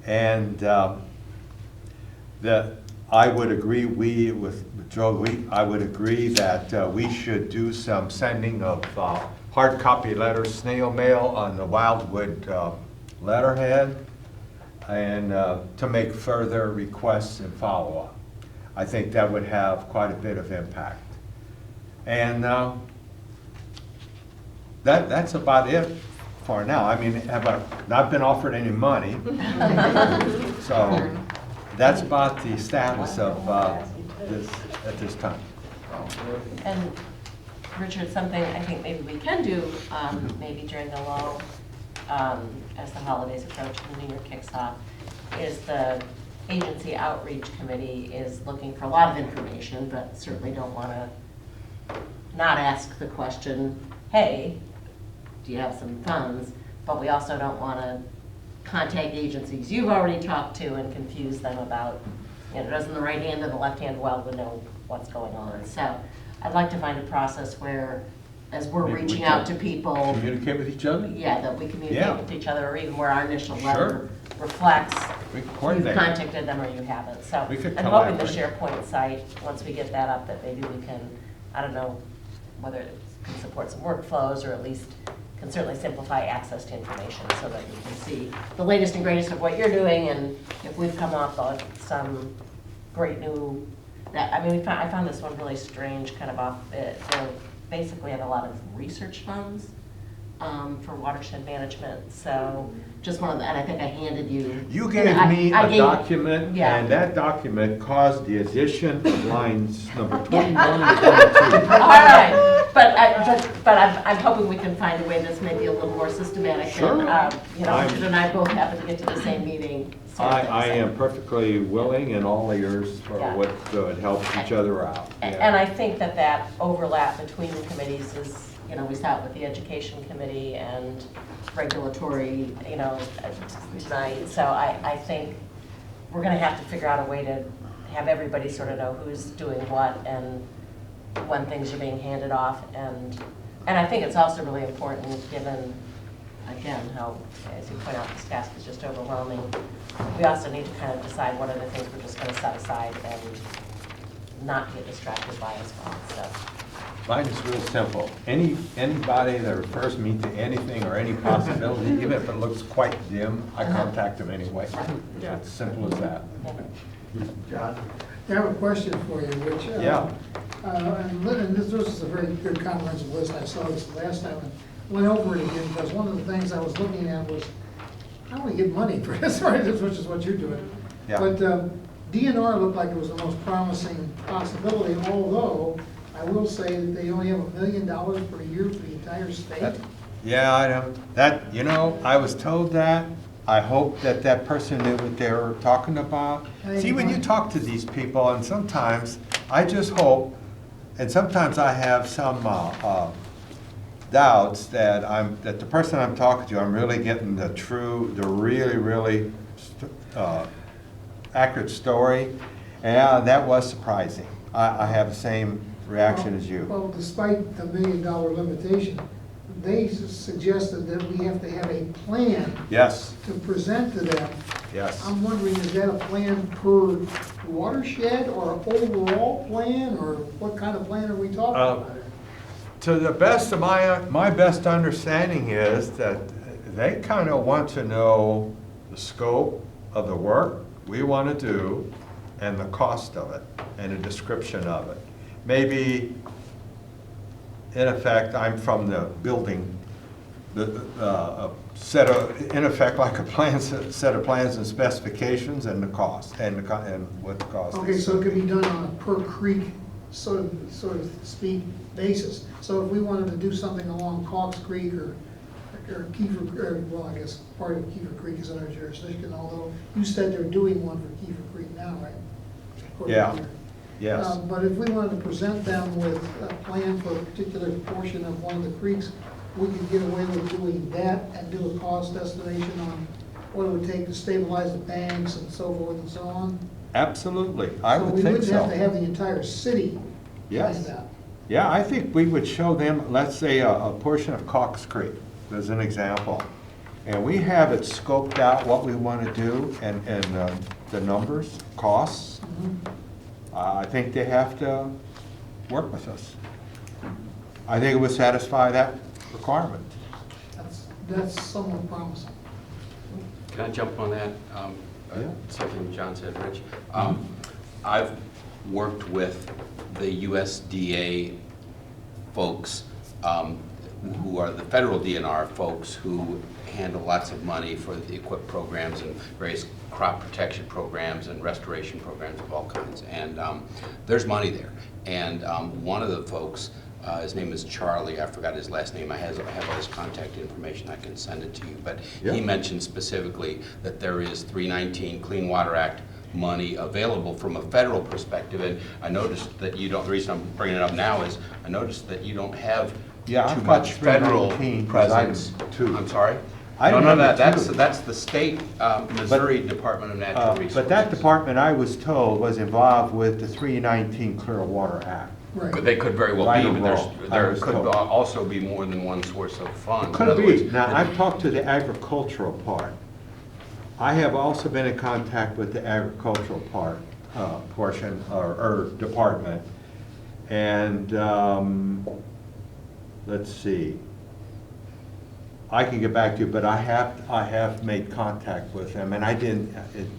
[SPEAKER 5] And I would agree, with Joe, I would agree that we should do some sending of hard copy letters, snail mail on the Wildwood letterhead, and to make further requests and follow-up. I think that would have quite a bit of impact. And that's about it for now. I mean, have I not been offered any money? So that's about the status of this at this time.
[SPEAKER 14] And Richard, something I think maybe we can do, maybe during the lull, as the holidays approach and the new year kicks off, is the agency outreach committee is looking for a lot of information, but certainly don't want to not ask the question, hey, do you have some funds? But we also don't want to contact agencies you've already talked to and confuse them about, you know, doesn't the right hand and the left hand well would know what's going on. So I'd like to find a process where, as we're
[SPEAKER 5] Maybe we
[SPEAKER 14] reaching
[SPEAKER 5] can
[SPEAKER 14] out to people,
[SPEAKER 5] communicate with each other?
[SPEAKER 14] yeah, that we communicate
[SPEAKER 5] Yeah.
[SPEAKER 14] with each other, or even where our initial
[SPEAKER 5] Sure.
[SPEAKER 14] letter reflects
[SPEAKER 5] We can
[SPEAKER 14] you've
[SPEAKER 5] coordinate.
[SPEAKER 14] contacted them or you haven't. So
[SPEAKER 5] We could
[SPEAKER 14] I'm hoping the
[SPEAKER 5] collaborate.
[SPEAKER 14] SharePoint site, once we get that up, that maybe we can, I don't know whether it can support some workflows, or at least can certainly simplify access to information so that we can see the latest and greatest of what you're doing, and if we've come up on some great new, I mean, I found this one really strange, kind of off, they basically have a lot of research funds for watershed management, so just one of the, and I think I handed you.
[SPEAKER 5] You gave me
[SPEAKER 14] I
[SPEAKER 5] a
[SPEAKER 14] gave-
[SPEAKER 5] document,
[SPEAKER 14] yeah.
[SPEAKER 5] and that document caused the addition of lines number 21 and 22.
[SPEAKER 14] All right, but I'm hoping we can find a way that's maybe a little more systematic.
[SPEAKER 5] Sure.
[SPEAKER 14] And, you know,
[SPEAKER 5] I'm-
[SPEAKER 14] Richard and I both happen to get to the same meeting. so
[SPEAKER 5] I am perfectly willing and all ears for
[SPEAKER 14] Yeah.
[SPEAKER 5] what could help each other out.
[SPEAKER 14] And I think that overlap between the committees is, you know, we saw it with the education committee and regulatory, you know, tonight. So I think we're gonna have to figure out a way to have everybody sort of know who's doing what and when things are being handed off. And I think it's also really important, given, again, how, as you point out, this task is just overwhelming. We also need to kind of decide what are the things we're just gonna set aside and not get distracted by as well, so.
[SPEAKER 5] Mine is real simple. Anybody that refers me to anything or any possibility, even if it looks quite dim, I contact them anyway.
[SPEAKER 2] Yeah.
[SPEAKER 5] It's simple as that.
[SPEAKER 1] John?
[SPEAKER 4] I have a question for you, which,
[SPEAKER 5] Yeah.
[SPEAKER 4] and this was a very good comprehensive list. I saw this last time, and went over it again, because one of the things I was looking at was, how do we get money for this, right, which is what you're doing.
[SPEAKER 5] Yeah.
[SPEAKER 4] But DNR looked like it was the most promising possibility, although I will say that they only have $1 million per year for the entire state.
[SPEAKER 5] Yeah, I know, that, you know, I was told that. I hope that that person knew what they were talking about. See, when you talk to these people, and sometimes, I just hope, and sometimes I have some doubts that that the person I'm talking to, I'm really getting the really accurate story. And that was surprising. I have the same reaction as you.
[SPEAKER 4] Well, despite the $1 million limitation, they suggested that we have to have a plan
[SPEAKER 5] Yes,
[SPEAKER 4] to present to them.
[SPEAKER 5] yes.
[SPEAKER 4] I'm wondering, is that a plan per watershed or an overall plan, or what kind of plan are we talking about?
[SPEAKER 5] To the best of my best understanding is that they kind of want to know the scope of the work we want to do and the cost of it and a description of it. Maybe, in effect, I'm from the building, in effect, like a set of plans and specifications and the cost and what the cost is.
[SPEAKER 4] Okay, so it could be done on a per creek, so to speak, basis. So if we wanted to do something along Cox Creek or Kiefer, well, I guess part of Kiefer Creek is in our jurisdiction, although you said they're doing one for Kiefer Creek now, right? According to
[SPEAKER 5] Yeah.
[SPEAKER 4] your-
[SPEAKER 5] Yes.
[SPEAKER 4] But if we wanted to present them with a plan for a particular portion of one of the creeks, we could get away with doing that and do a cost estimation on what it would take to stabilize the banks and so forth and so on.
[SPEAKER 5] Absolutely, I would think
[SPEAKER 4] So we wouldn't have to
[SPEAKER 5] so.
[SPEAKER 4] have the entire city
[SPEAKER 5] Yes.
[SPEAKER 4] planned out.
[SPEAKER 5] Yeah, I think we would show them, let's say, a portion of Cox Creek, as an example. And we have it scoped out what we want to do and the numbers, costs. I think they have to work with us. I think it would satisfy that requirement.
[SPEAKER 4] That's somewhat promising.
[SPEAKER 6] Can I jump on that?
[SPEAKER 5] Yeah.
[SPEAKER 6] Something John said, Rich. I've worked with the USDA folks, who are the federal DNR folks who handle lots of money for the EQIP programs and various crop protection programs and restoration programs of all kinds. And there's money there. And one of the folks, his name is Charlie, I forgot his last name, I have all his contact information, I can send it to you. But
[SPEAKER 5] Yeah.
[SPEAKER 6] he mentioned specifically that there is 319 Clean Water Act money available from a federal perspective. And I noticed that you don't, the reason I'm bringing it up now is I noticed that you don't have
[SPEAKER 5] Yeah,
[SPEAKER 6] too
[SPEAKER 5] I've got
[SPEAKER 6] much federal
[SPEAKER 5] 319 'cause I'm
[SPEAKER 6] presence.
[SPEAKER 5] two.
[SPEAKER 6] I'm sorry?
[SPEAKER 5] I
[SPEAKER 6] No,
[SPEAKER 5] don't
[SPEAKER 6] no,
[SPEAKER 5] have the
[SPEAKER 6] that's
[SPEAKER 5] two.
[SPEAKER 6] that's the state Missouri Department of Natural Resources.
[SPEAKER 5] But that department, I was told, was involved with the 319 Clear Water Act.
[SPEAKER 6] But they could very well
[SPEAKER 5] Right
[SPEAKER 6] be,
[SPEAKER 5] or
[SPEAKER 6] but
[SPEAKER 5] wrong, I
[SPEAKER 6] there
[SPEAKER 5] was
[SPEAKER 6] could
[SPEAKER 5] told.
[SPEAKER 6] also be more than one source of funds. In
[SPEAKER 5] Could
[SPEAKER 6] other
[SPEAKER 5] be.
[SPEAKER 6] words,
[SPEAKER 5] Now, I've talked to the agricultural part. I have also been in contact with the agricultural portion, or department. And, let's see. I can get back to you, but I have made contact with them, and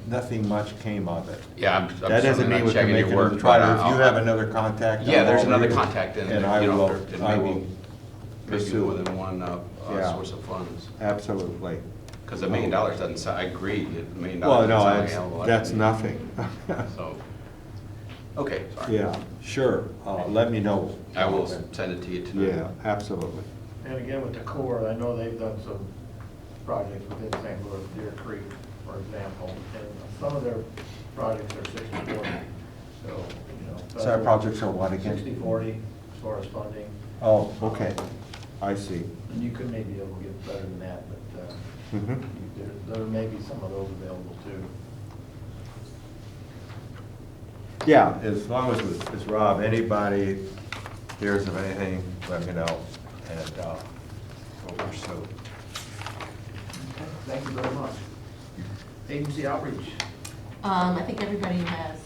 [SPEAKER 5] nothing much came of it.
[SPEAKER 6] Yeah, I'm
[SPEAKER 5] That doesn't
[SPEAKER 6] certainly
[SPEAKER 5] mean
[SPEAKER 6] not
[SPEAKER 5] we can
[SPEAKER 6] checking
[SPEAKER 5] make
[SPEAKER 6] your work.
[SPEAKER 5] another try.
[SPEAKER 6] but,
[SPEAKER 5] If you have another contact.
[SPEAKER 6] Yeah, there's
[SPEAKER 5] I'll
[SPEAKER 6] another
[SPEAKER 5] read it,
[SPEAKER 6] contact in
[SPEAKER 5] and
[SPEAKER 6] there,
[SPEAKER 5] I
[SPEAKER 6] you know,
[SPEAKER 5] will-
[SPEAKER 6] there
[SPEAKER 5] I
[SPEAKER 6] may
[SPEAKER 5] will
[SPEAKER 6] be
[SPEAKER 5] pursue
[SPEAKER 6] more
[SPEAKER 5] it.
[SPEAKER 6] than one
[SPEAKER 5] Yeah.
[SPEAKER 6] source of funds.
[SPEAKER 5] Absolutely.
[SPEAKER 6] Because $1 million doesn't sound, I agree, $1 million
[SPEAKER 5] Well,
[SPEAKER 6] doesn't
[SPEAKER 5] no,
[SPEAKER 6] sound like a hell of a lot.
[SPEAKER 5] that's nothing.
[SPEAKER 6] So, okay, sorry.
[SPEAKER 5] Yeah, sure. Let me know.
[SPEAKER 6] I will send it to you tonight.
[SPEAKER 5] Yeah, absolutely.
[SPEAKER 7] And again, with the Corps, I know they've done some projects within St. Louis, Deer Creek, for example, and some of their projects are 60/40. So, you know.
[SPEAKER 5] So our projects are what again?
[SPEAKER 7] 60/40 as far as funding.
[SPEAKER 5] Oh, okay. I see.
[SPEAKER 7] And you could maybe be able to get better than that, but
[SPEAKER 5] Mhm.
[SPEAKER 7] there may be some of those available too.
[SPEAKER 5] Yeah, as long as it's Rob, anybody hears of anything, let me know, and we'll pursue.
[SPEAKER 7] Thank you very much. Agency outreach.
[SPEAKER 14] I think everybody has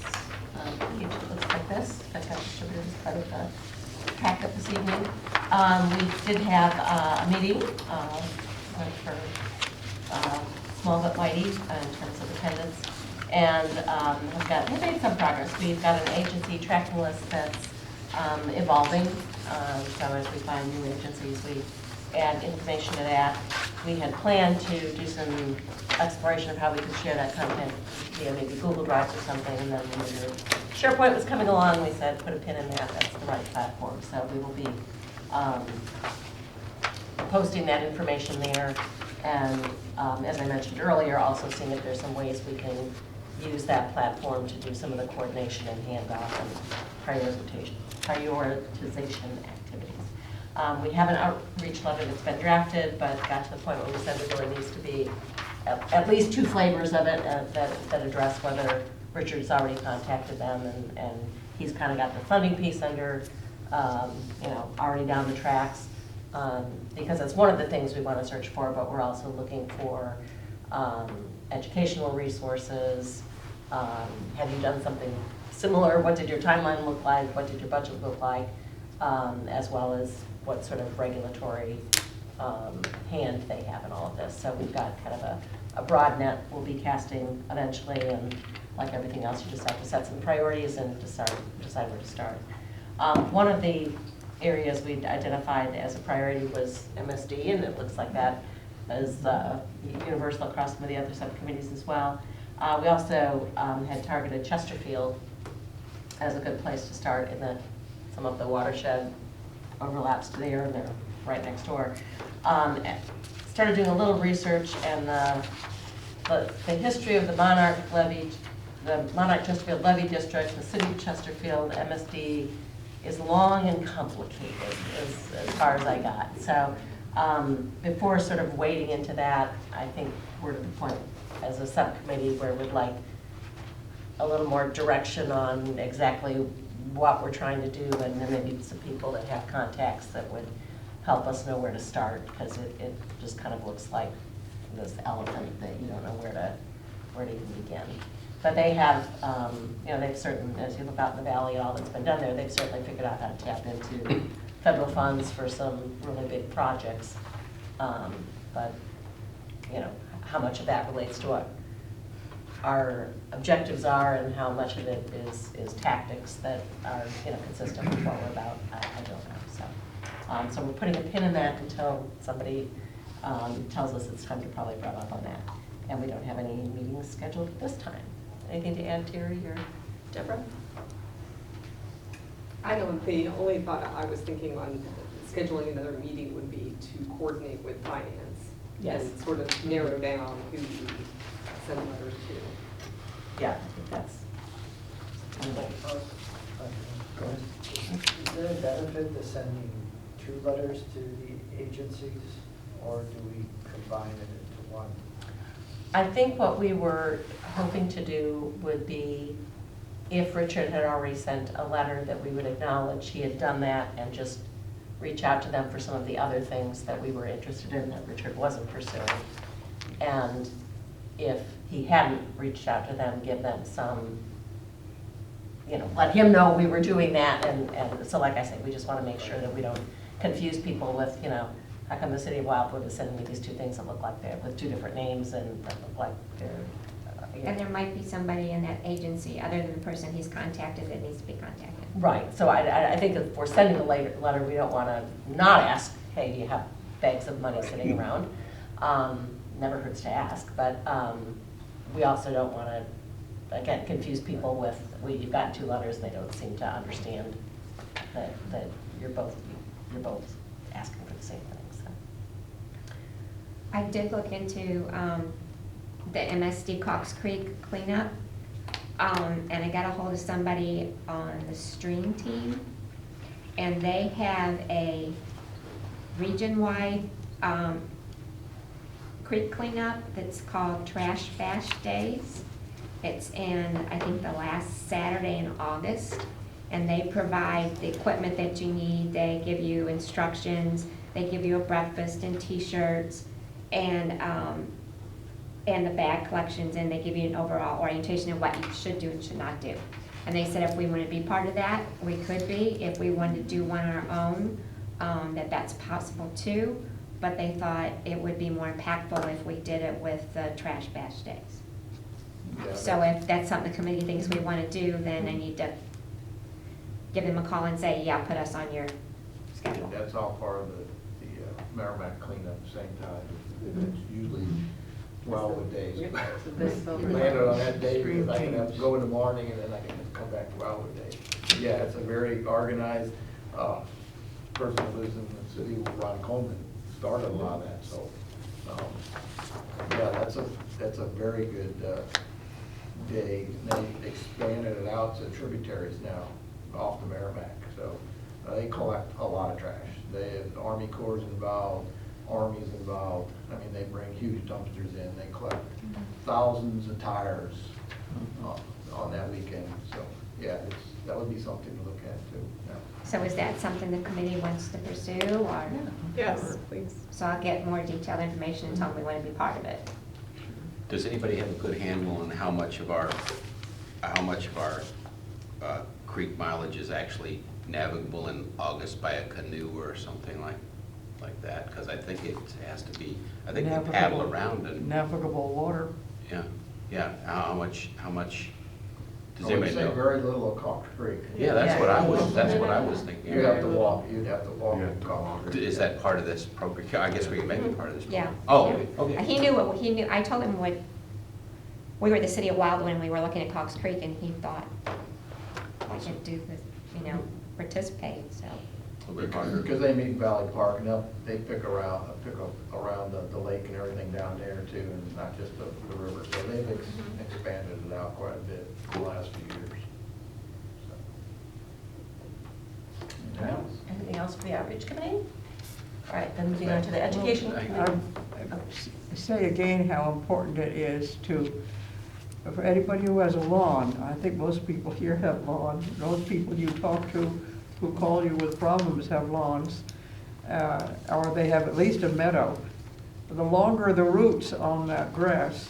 [SPEAKER 14] a page that looks like this, that got distributed as part of the packet this evening. We did have a meeting, one for small but mighty in terms of attendance, and we've made some progress. We've got an agency tracking list that's evolving, so as we find new agencies, we add information to that. We had planned to do some exploration of how we could share that content via maybe Google Drive or something, and then when SharePoint was coming along, we said, put a pin in that, that's the right platform. So we will be posting that information there, and as I mentioned earlier, also seeing if there's some ways we can use that platform to do some of the coordination and handoff and prioritization activities. We have an outreach letter that's been drafted, but got to the point where we said there really needs to be at least 2 flavors of it that address whether Richard's already contacted them and he's kind of got the funding piece under, already down the tracks. Because that's one of the things we want to search for, but we're also looking for educational resources. Have you done something similar? What did your timeline look like? What did your budget look like? As well as what sort of regulatory hand they have in all of this. So we've got kind of a broad net we'll be casting eventually, and like everything else, you just have to set some priorities and decide where to start. One of the areas we'd identified as a priority was MSD, and it looks like that is universal across some of the other subcommittees as well. We also had targeted Chesterfield as a good place to start in some of the watershed overlaps there, and they're right next door. Started doing a little research, and the history of the Monarch Chesterfield Levy District, the City of Chesterfield, MSD, is long and complicated as far as I got. So before sort of wading into that, I think we're at the point as a subcommittee where we'd like a little more direction on exactly what we're trying to do, and then maybe some people that have contacts that would help us know where to start, because it just kind of looks like this elephant that you don't know where to even begin. But they have, they've certainly, as you look out in the valley and all that's been done there, they've certainly figured out how to tap into federal funds for some really big projects. But, how much of that relates to what our objectives are and how much of it is tactics that are, consistent with what we're about, I don't know. So we're putting a pin in that until somebody tells us it's time to probably run up on that. And we don't have any meetings scheduled at this time. Anything to add, Terry or Deborah?
[SPEAKER 10] I don't, the only thought I was thinking on scheduling another meeting would be to coordinate with finance.
[SPEAKER 14] Yes.
[SPEAKER 10] And sort of narrow down who we send letters to.
[SPEAKER 14] Yeah, I think that's kind of what.
[SPEAKER 1] Go ahead. Is there a benefit to sending 2 letters to the agencies, or do we combine it into one?
[SPEAKER 14] I think what we were hoping to do would be, if Richard had already sent a letter, that we would acknowledge he had done that and just reach out to them for some of the other things that we were interested in that Richard wasn't pursuing. And if he hadn't reached out to them, give them some, let him know we were doing that. And so like I said, we just want to make sure that we don't confuse people with, how come the city of Wildwood is sending me these 2 things that look like they're with 2 different names and that look like they're.
[SPEAKER 9] And there might be somebody in that agency, other than the person he's contacted, that needs to be contacted.
[SPEAKER 14] Right, so I think if we're sending a letter, we don't want to not ask, hey, do you have bags of money sitting around? Never hurts to ask, but we also don't want to, again, confuse people with, you've gotten 2 letters and they don't seem to understand that you're both asking for the same thing. So.
[SPEAKER 9] I did look into the MSD Cox Creek cleanup, and I got a hold of somebody on the stream team, and they have a region-wide creek cleanup that's called Trash Bash Days. It's in, I think, the last Saturday in August, and they provide the equipment that you need. They give you instructions, they give you a breakfast and t-shirts, and the bag collections, and they give you an overall orientation of what you should do and should not do. And they said if we want to be part of that, we could be. If we wanted to do one on our own, that's possible too. But they thought it would be more impactful if we did it with the Trash Bash Days.
[SPEAKER 1] Yeah.
[SPEAKER 9] So if that's something the committee thinks we want to do, then I need to give them a call and say, yeah, put us on your schedule.
[SPEAKER 15] That's all part of the
[SPEAKER 7] Merrimack cleanup at the same time. It's usually Wildwood days.
[SPEAKER 3] Yeah, so
[SPEAKER 7] We
[SPEAKER 3] this will be-
[SPEAKER 7] landed on that day because I can have to go in the morning and then I can come back to Wildwood Day. Yeah, it's a very organized, person who lives in the city, Ron Coleman, started a lot of that, so. Yeah, that's a very good, day. And they expanded it out to tributaries now off the Merrimack, so they collect a lot of trash. They have Army Corps involved, Army's involved. I mean, they bring huge dumpsters in. They collect thousands of tires on that weekend. So, yeah, that would be something to look at too. Yeah.
[SPEAKER 9] So is that something the committee wants to pursue, or?
[SPEAKER 2] Yes, please.
[SPEAKER 9] So I'll get more detailed information and tell them we want to be part of it.
[SPEAKER 6] Does anybody have a good handle on how much of our creek mileage is actually navigable in August by a canoe or something like that? Because I think it has to be, I think we paddle around and,
[SPEAKER 8] Navigable water.
[SPEAKER 6] yeah, how much, does
[SPEAKER 7] I would
[SPEAKER 6] anybody
[SPEAKER 7] say
[SPEAKER 6] know?
[SPEAKER 7] very little of Cox Creek.
[SPEAKER 6] Yeah, that's what I was thinking.
[SPEAKER 7] You'd have to walk
[SPEAKER 12] Yeah.
[SPEAKER 7] Cox Creek.
[SPEAKER 6] Is that part of this program? I guess we can make it part of this
[SPEAKER 9] Yeah.
[SPEAKER 6] program. Oh, okay.
[SPEAKER 9] He knew, I told him what, we were the city of Wildwood and we were looking at Cox Creek, and he thought I could do this, participate, so.
[SPEAKER 6] A little bit harder.
[SPEAKER 7] Because they meet in Valley Park, and they pick up around the lake and everything down there too, and not just the river. So they've expanded it out quite a bit in the last few years. So. Anything else?
[SPEAKER 14] Anything else for the outreach committee? All right, then moving on to the education committee.
[SPEAKER 8] Say again how important it is for anybody who has a lawn. I think most people here have lawns. Those people you talk to who call you with problems have lawns, or they have at least a meadow. The longer the roots on that grass,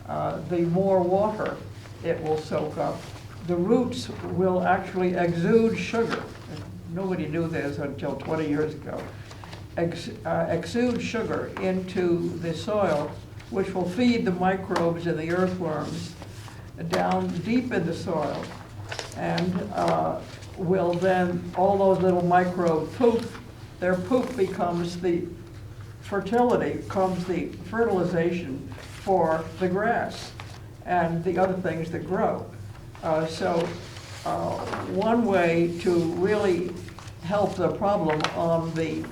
[SPEAKER 8] the more water it will soak up. The roots will actually exude sugar. Nobody knew this until 20 years ago. Exude sugar into the soil, which will feed the microbes and the earthworms down deep in the soil, and will then, all those little microbe poop, their poop becomes the fertility, becomes the fertilization for the grass and the other things that grow. One way to really help the problem on the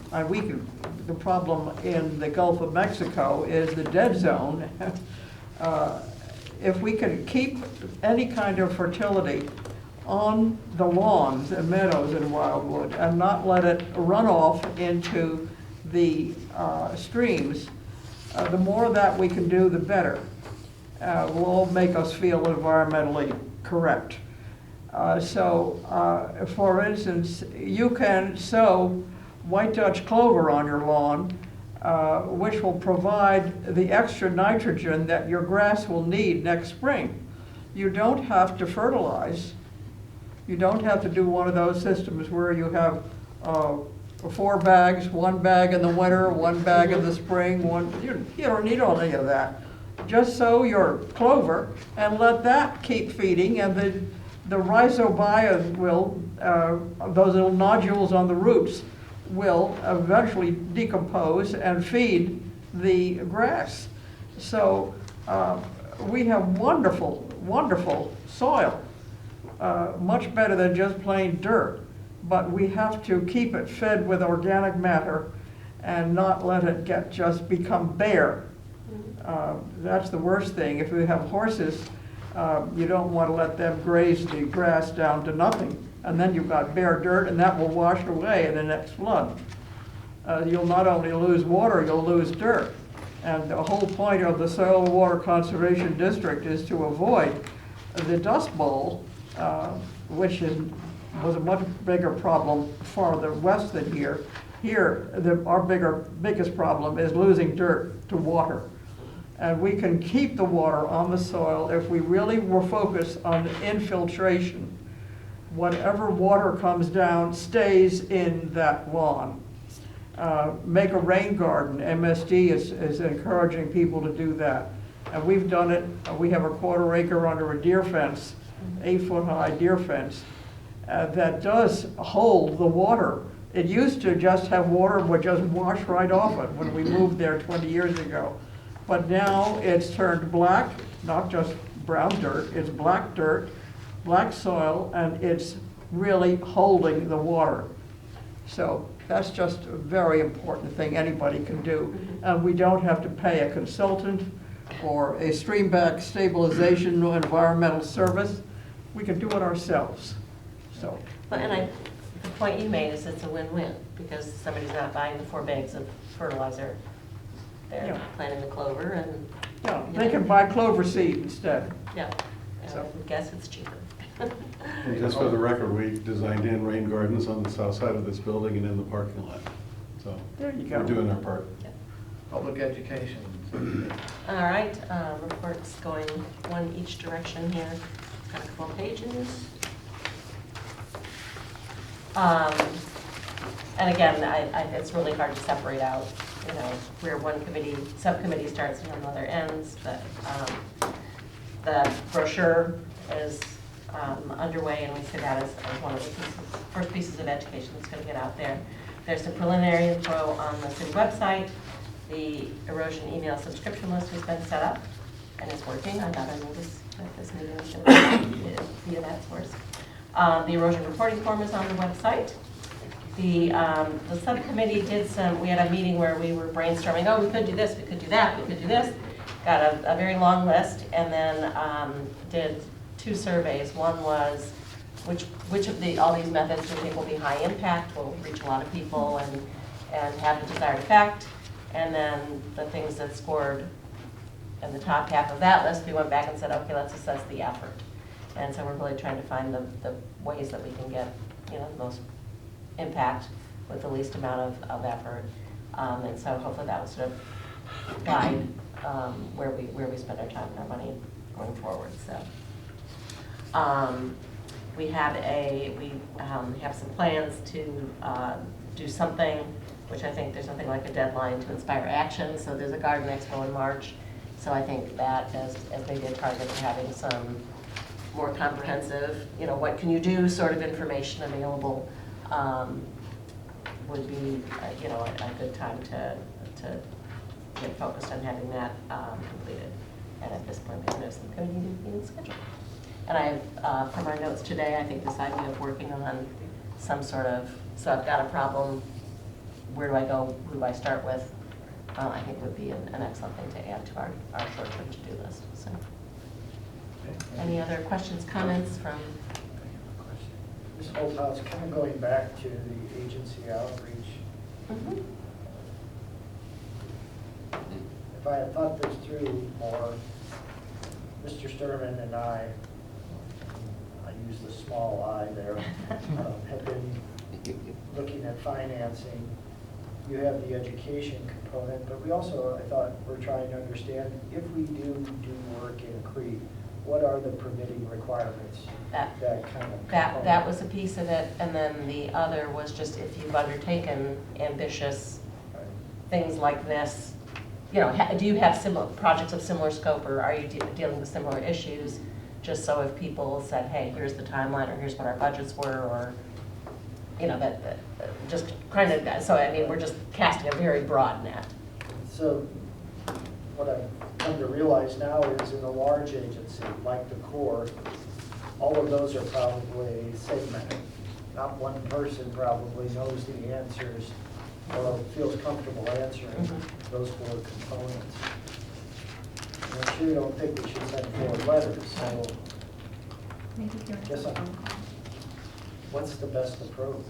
[SPEAKER 8] problem in the Gulf of Mexico is the dead zone. If we can keep any kind of fertility on the lawns and meadows in Wildwood and not let it run off into the streams, the more that we can do, the better. Will all make us feel environmentally correct. For instance, you can sow white Dutch clover on your lawn, which will provide the extra nitrogen that your grass will need next spring. You don't have to fertilize. You don't have to do one of those systems where you have 4 bags, 1 bag in the winter, 1 bag in the spring, you don't need all any of that. Just sow your clover and let that keep feeding, and the rhizobia will, those little nodules on the roots will eventually decompose and feed the grass. So we have wonderful, wonderful soil, much better than just plain dirt. But we have to keep it fed with organic matter and not let it just become bare. That's the worst thing. If we have horses, you don't want to let them graze the grass down to nothing. And then you've got bare dirt, and that will wash away in the next flood. You'll not only lose water, you'll lose dirt. And the whole point of the Soil and Water Conservation District is to avoid the Dust Bowl, which was a much bigger problem farther west than here. Here, our biggest problem is losing dirt to water. And we can keep the water on the soil if we really were focused on infiltration. Whatever water comes down stays in that lawn. Make a rain garden. MSD is encouraging people to do that. And we've done it. We have a 1/4 acre under a deer fence, 8-foot high deer fence, that does hold the water It used to just have water, would just wash right off it when we moved there 20 years ago. But now it's turned black, not just brown dirt, it's black dirt, black soil, and it's really holding the water. So that's just a very important thing anybody can do. And we don't have to pay a consultant or a stream bank stabilization or environmental service. We can do it ourselves, so.
[SPEAKER 14] And the point you made is it's a win-win, because somebody's not buying the 4 bags of fertilizer. They're
[SPEAKER 8] Yeah.
[SPEAKER 14] planting the clover and.
[SPEAKER 8] Yeah, they can buy clover seed instead.
[SPEAKER 14] Yeah, and
[SPEAKER 8] So-
[SPEAKER 14] I guess it's cheaper.
[SPEAKER 12] And just for the record, we designed in rain gardens on the south side of this building and in the parking lot. So
[SPEAKER 8] There you go.
[SPEAKER 12] we're doing our part.
[SPEAKER 7] Public education.
[SPEAKER 14] All right, reports going one each direction here. Got a couple of pages. And again, it's really hard to separate out, you know, where one subcommittee starts and another ends. The brochure is underway, and we see that as one of the first pieces of education that's going to get out there. There's some preliminary info on the city website. The Erosion email subscription list has been set up and is working. I got a notice that this meeting is going to be via that source. The erosion reporting form is on the website. The subcommittee did we had a meeting where we were brainstorming, oh, we could do this, we could do that, we could do this. Got a very long list, and then did 2 surveys. One was, which of all these methods do you think will be high impact, will reach a lot of people and have the desired effect? And then the things that scored in the top half of that list, we went back and said, okay, let's assess the effort. And so we're really trying to find the ways that we can get, you know, the most impact with the least amount of effort. And so hopefully that will sort of guide where we spend our time and our money going forward. So we have some plans to do something, which I think there's nothing like a deadline to inspire action. So there's a garden expo in March. So I think that as maybe a target of having some more comprehensive, you know, what can you do sort of information available would be, you know, a good time to get focused on having that completed. And at this point, we have some committee meetings scheduled. And I have, from our notes today, I think this idea of working on some sort of, so I've got a problem, where do I go, who do I start with? I think would be an excellent thing to add to our short-term to-do list. So, any other questions, comments from?
[SPEAKER 1] Ms. Holthouse, kind of going back to the agency outreach.
[SPEAKER 14] Mm-hmm.
[SPEAKER 1] If I had thought this through more, Mr. Sturman and I use the small I there, have been looking at financing. You have the education component, but we also, I thought, we're trying to understand if we do work in Crete, what are the permitting requirements? That kind of component.
[SPEAKER 14] That was a piece of it, and then the other was just if you've undertaken ambitious things like this, you know, do you have similar projects of similar scope, or are you dealing with similar issues? Just so if people said, hey, here's the timeline, or here's what our budgets were, or, you know, that just kind of, so I mean, we're just casting a very broad net.
[SPEAKER 1] So what I've come to realize now is in a large agency like the Corps, all of those are probably segmented. Not one person probably knows the answers or feels comfortable answering those 4 components. And I'm sure you don't think we should send 4 letters, so I guess what's the best approach?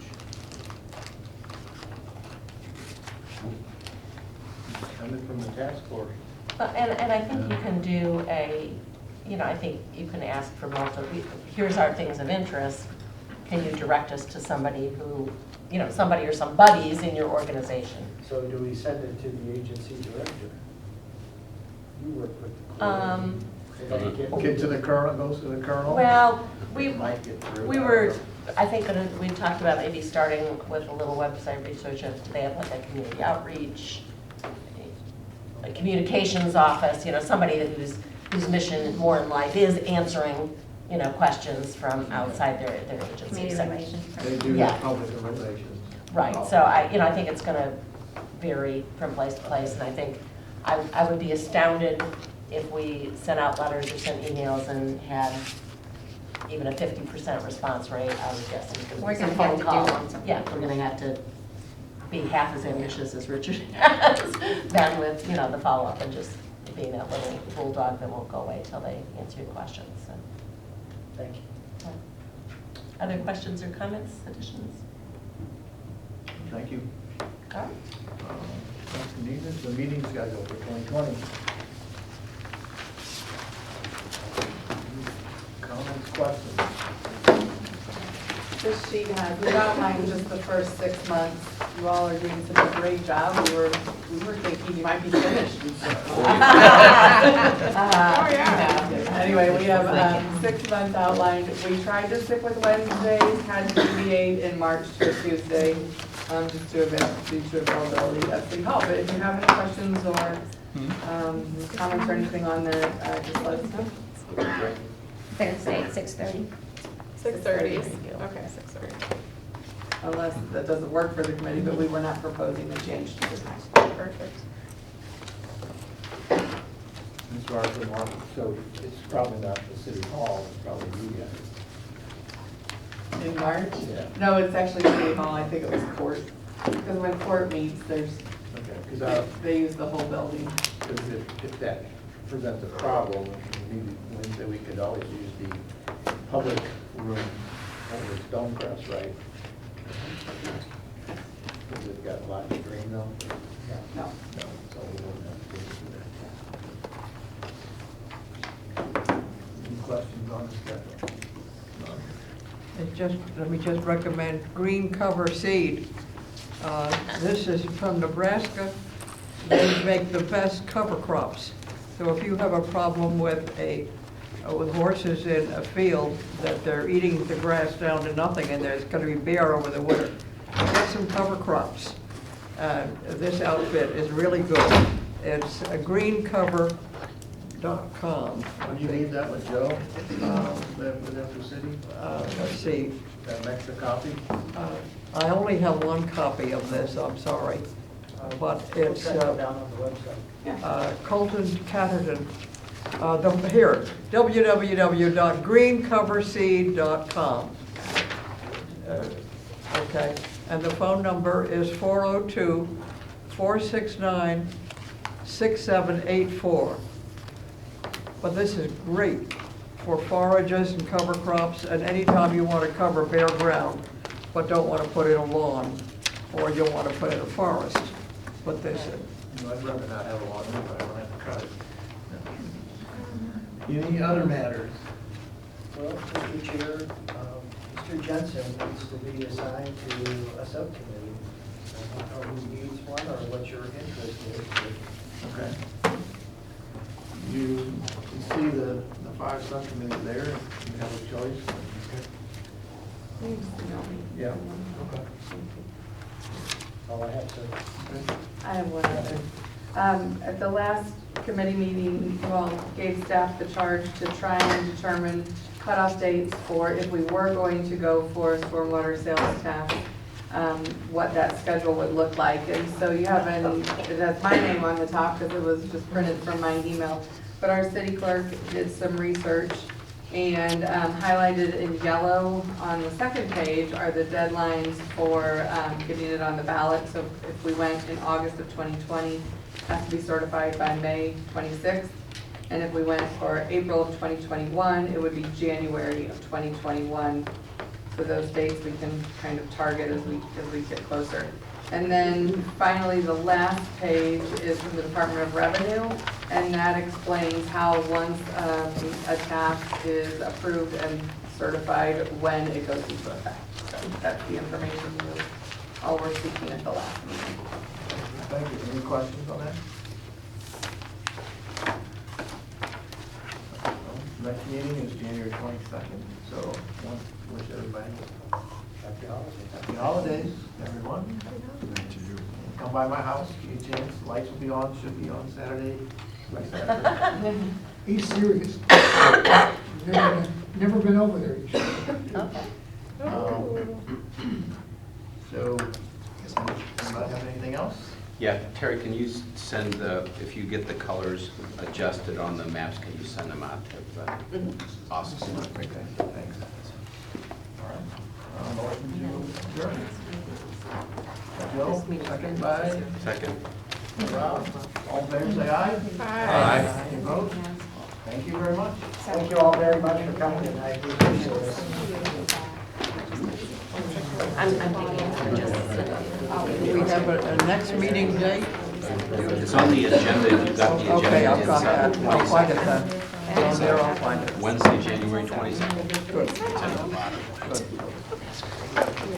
[SPEAKER 7] Coming from the task force.
[SPEAKER 14] And I think you can do you know, I think you can ask for here's our things of interest. Can you direct us to somebody who, you know, somebody or some buddies in your organization?
[SPEAKER 1] So do we send it to the agency director? You work with the Corps. So that it gets-
[SPEAKER 7] Get to the colonel, goes to the colonel?
[SPEAKER 14] Well,
[SPEAKER 7] Might get through.
[SPEAKER 14] I think that we talked about maybe starting with a little website research if they have like a community outreach, a communications office, you know, somebody whose mission more in life is answering, you know, questions from outside their agency.
[SPEAKER 9] Community
[SPEAKER 14] So-
[SPEAKER 9] relations.
[SPEAKER 7] They do
[SPEAKER 14] Yeah.
[SPEAKER 7] have public relations.
[SPEAKER 14] Right, so I think it's gonna vary from place to place, and I think I would be astounded if we sent out letters or sent emails and had even a 50% response rate. I would guess it's
[SPEAKER 9] We're
[SPEAKER 14] gonna be
[SPEAKER 9] gonna
[SPEAKER 14] some
[SPEAKER 9] have to
[SPEAKER 14] phone
[SPEAKER 9] do
[SPEAKER 14] calls.
[SPEAKER 9] something.
[SPEAKER 14] Yeah, we're gonna have to be half as ambitious as Richard has been with, the follow-up and just being that little bulldog that won't go away till they answer your questions, so.
[SPEAKER 1] Thank you.
[SPEAKER 14] Other questions or comments, additions?
[SPEAKER 7] Thank you.
[SPEAKER 14] All right.
[SPEAKER 7] The meeting schedule for 2020. Comments, questions?
[SPEAKER 3] This sheet has, we've outlined just the first 6 months. You all are doing such a great job. We were thinking you might be finished. Anyway, we have 6 months outlined. We tried to stick with Wednesdays, had to deviate in March to a Tuesday, just due to availability at City Hall. But if you have any questions or comments or anything on that, just let us know.
[SPEAKER 9] Thursday at 6:30.
[SPEAKER 2] 6:30.
[SPEAKER 3] Thank you.
[SPEAKER 2] Okay, 6:30.
[SPEAKER 3] Unless that doesn't work for the committee, but we were not proposing a change to the time.
[SPEAKER 2] Perfect.
[SPEAKER 7] As far as the market, so it's probably not the city hall, it's probably you guys.
[SPEAKER 3] In March?
[SPEAKER 7] Yeah.
[SPEAKER 3] No, it's actually City Hall. I think it was court. Because when court meets,
[SPEAKER 7] Okay, because
[SPEAKER 3] they use the whole building.
[SPEAKER 7] if that presents a problem, maybe Wednesday, we could always use the public room over at Stonecrest, right? Because it's got lots of green though.
[SPEAKER 3] No.
[SPEAKER 7] No, so we wouldn't have to do that. Any questions on the schedule?
[SPEAKER 8] Let me just recommend green cover seed. This is from Nebraska. They make the best cover crops. So if you have a problem with horses in a field that they're eating the grass down to nothing and there's going to be bare over the winter, get some cover crops. This outfit is really good. It's greencover.com.
[SPEAKER 7] Would you need that with Joe, with the city?
[SPEAKER 8] Let's see.
[SPEAKER 7] An extra copy?
[SPEAKER 8] I only have one copy of this, I'm sorry. But it's
[SPEAKER 1] We'll send it down on the website.
[SPEAKER 8] Colton Catterton. Here, www.greencoverseed.com. Okay, and the phone number is 402-469-6784. But this is great for forages and cover crops, and anytime you want to cover bare ground, but don't want to put in a lawn, or you want to put in a forest, put this in.
[SPEAKER 7] No, I'd rather not have a lawn anyway, I don't have to cut it. Any other matters?
[SPEAKER 1] Well, Mr. Chair, Mr. Jensen needs to be assigned to a subcommittee. I don't know who needs one or what your interest is.
[SPEAKER 7] Okay. You see the 5 subcommittees there, you have a choice. Yeah.
[SPEAKER 1] Okay. All I have to.
[SPEAKER 3] I have one other. At the last committee meeting, you all gave staff the charge to try and determine cutoff dates for if we were going to go for a stormwater sales tax, what that schedule would look like. And so you have it has my name on the top because it was just printed from my email. But our city clerk did some research and highlighted in yellow on the second page are the deadlines for getting it on the ballot. So if we went in August of 2020, it has to be certified by May 26th. And if we went for April of 2021, it would be January of 2021. So those dates we can kind of target as we get closer. And then finally, the last page is from the Department of Revenue, and that explains how once a tax is approved and certified, when it goes into effect. So that's the information you all were seeking at the last meeting.
[SPEAKER 7] Thank you. Any questions on that? Next meeting is January 22nd, so I want to wish everybody happy holidays, everyone. Come by my house, give you a chance, lights will be on, should be on Saturday.
[SPEAKER 4] He's serious. Never been over there.
[SPEAKER 14] Okay.
[SPEAKER 7] So,
[SPEAKER 6] Yeah, Terry, can you send the, if you get the colors adjusted on the maps, can you send them out to everybody? Awesome.
[SPEAKER 7] Okay, thanks. All right. Motion to adjourn. Joe, second by
[SPEAKER 6] Second.
[SPEAKER 7] Rob. All in favor, say aye.
[SPEAKER 6] Aye.
[SPEAKER 7] Any opposed? Thank you very much.
[SPEAKER 1] Thank you all very much for coming tonight. We appreciate it.
[SPEAKER 14] I'm thinking, just.
[SPEAKER 8] We have a next meeting date?
[SPEAKER 6] It's on the agenda, you've got the agenda.
[SPEAKER 8] Okay, I've got
[SPEAKER 6] inside.
[SPEAKER 8] that. I'll find it then. Down there, I'll find it.
[SPEAKER 6] Wednesday, January 22nd.
[SPEAKER 8] Good.
[SPEAKER 6] It's in the bottom.
[SPEAKER 8] Good.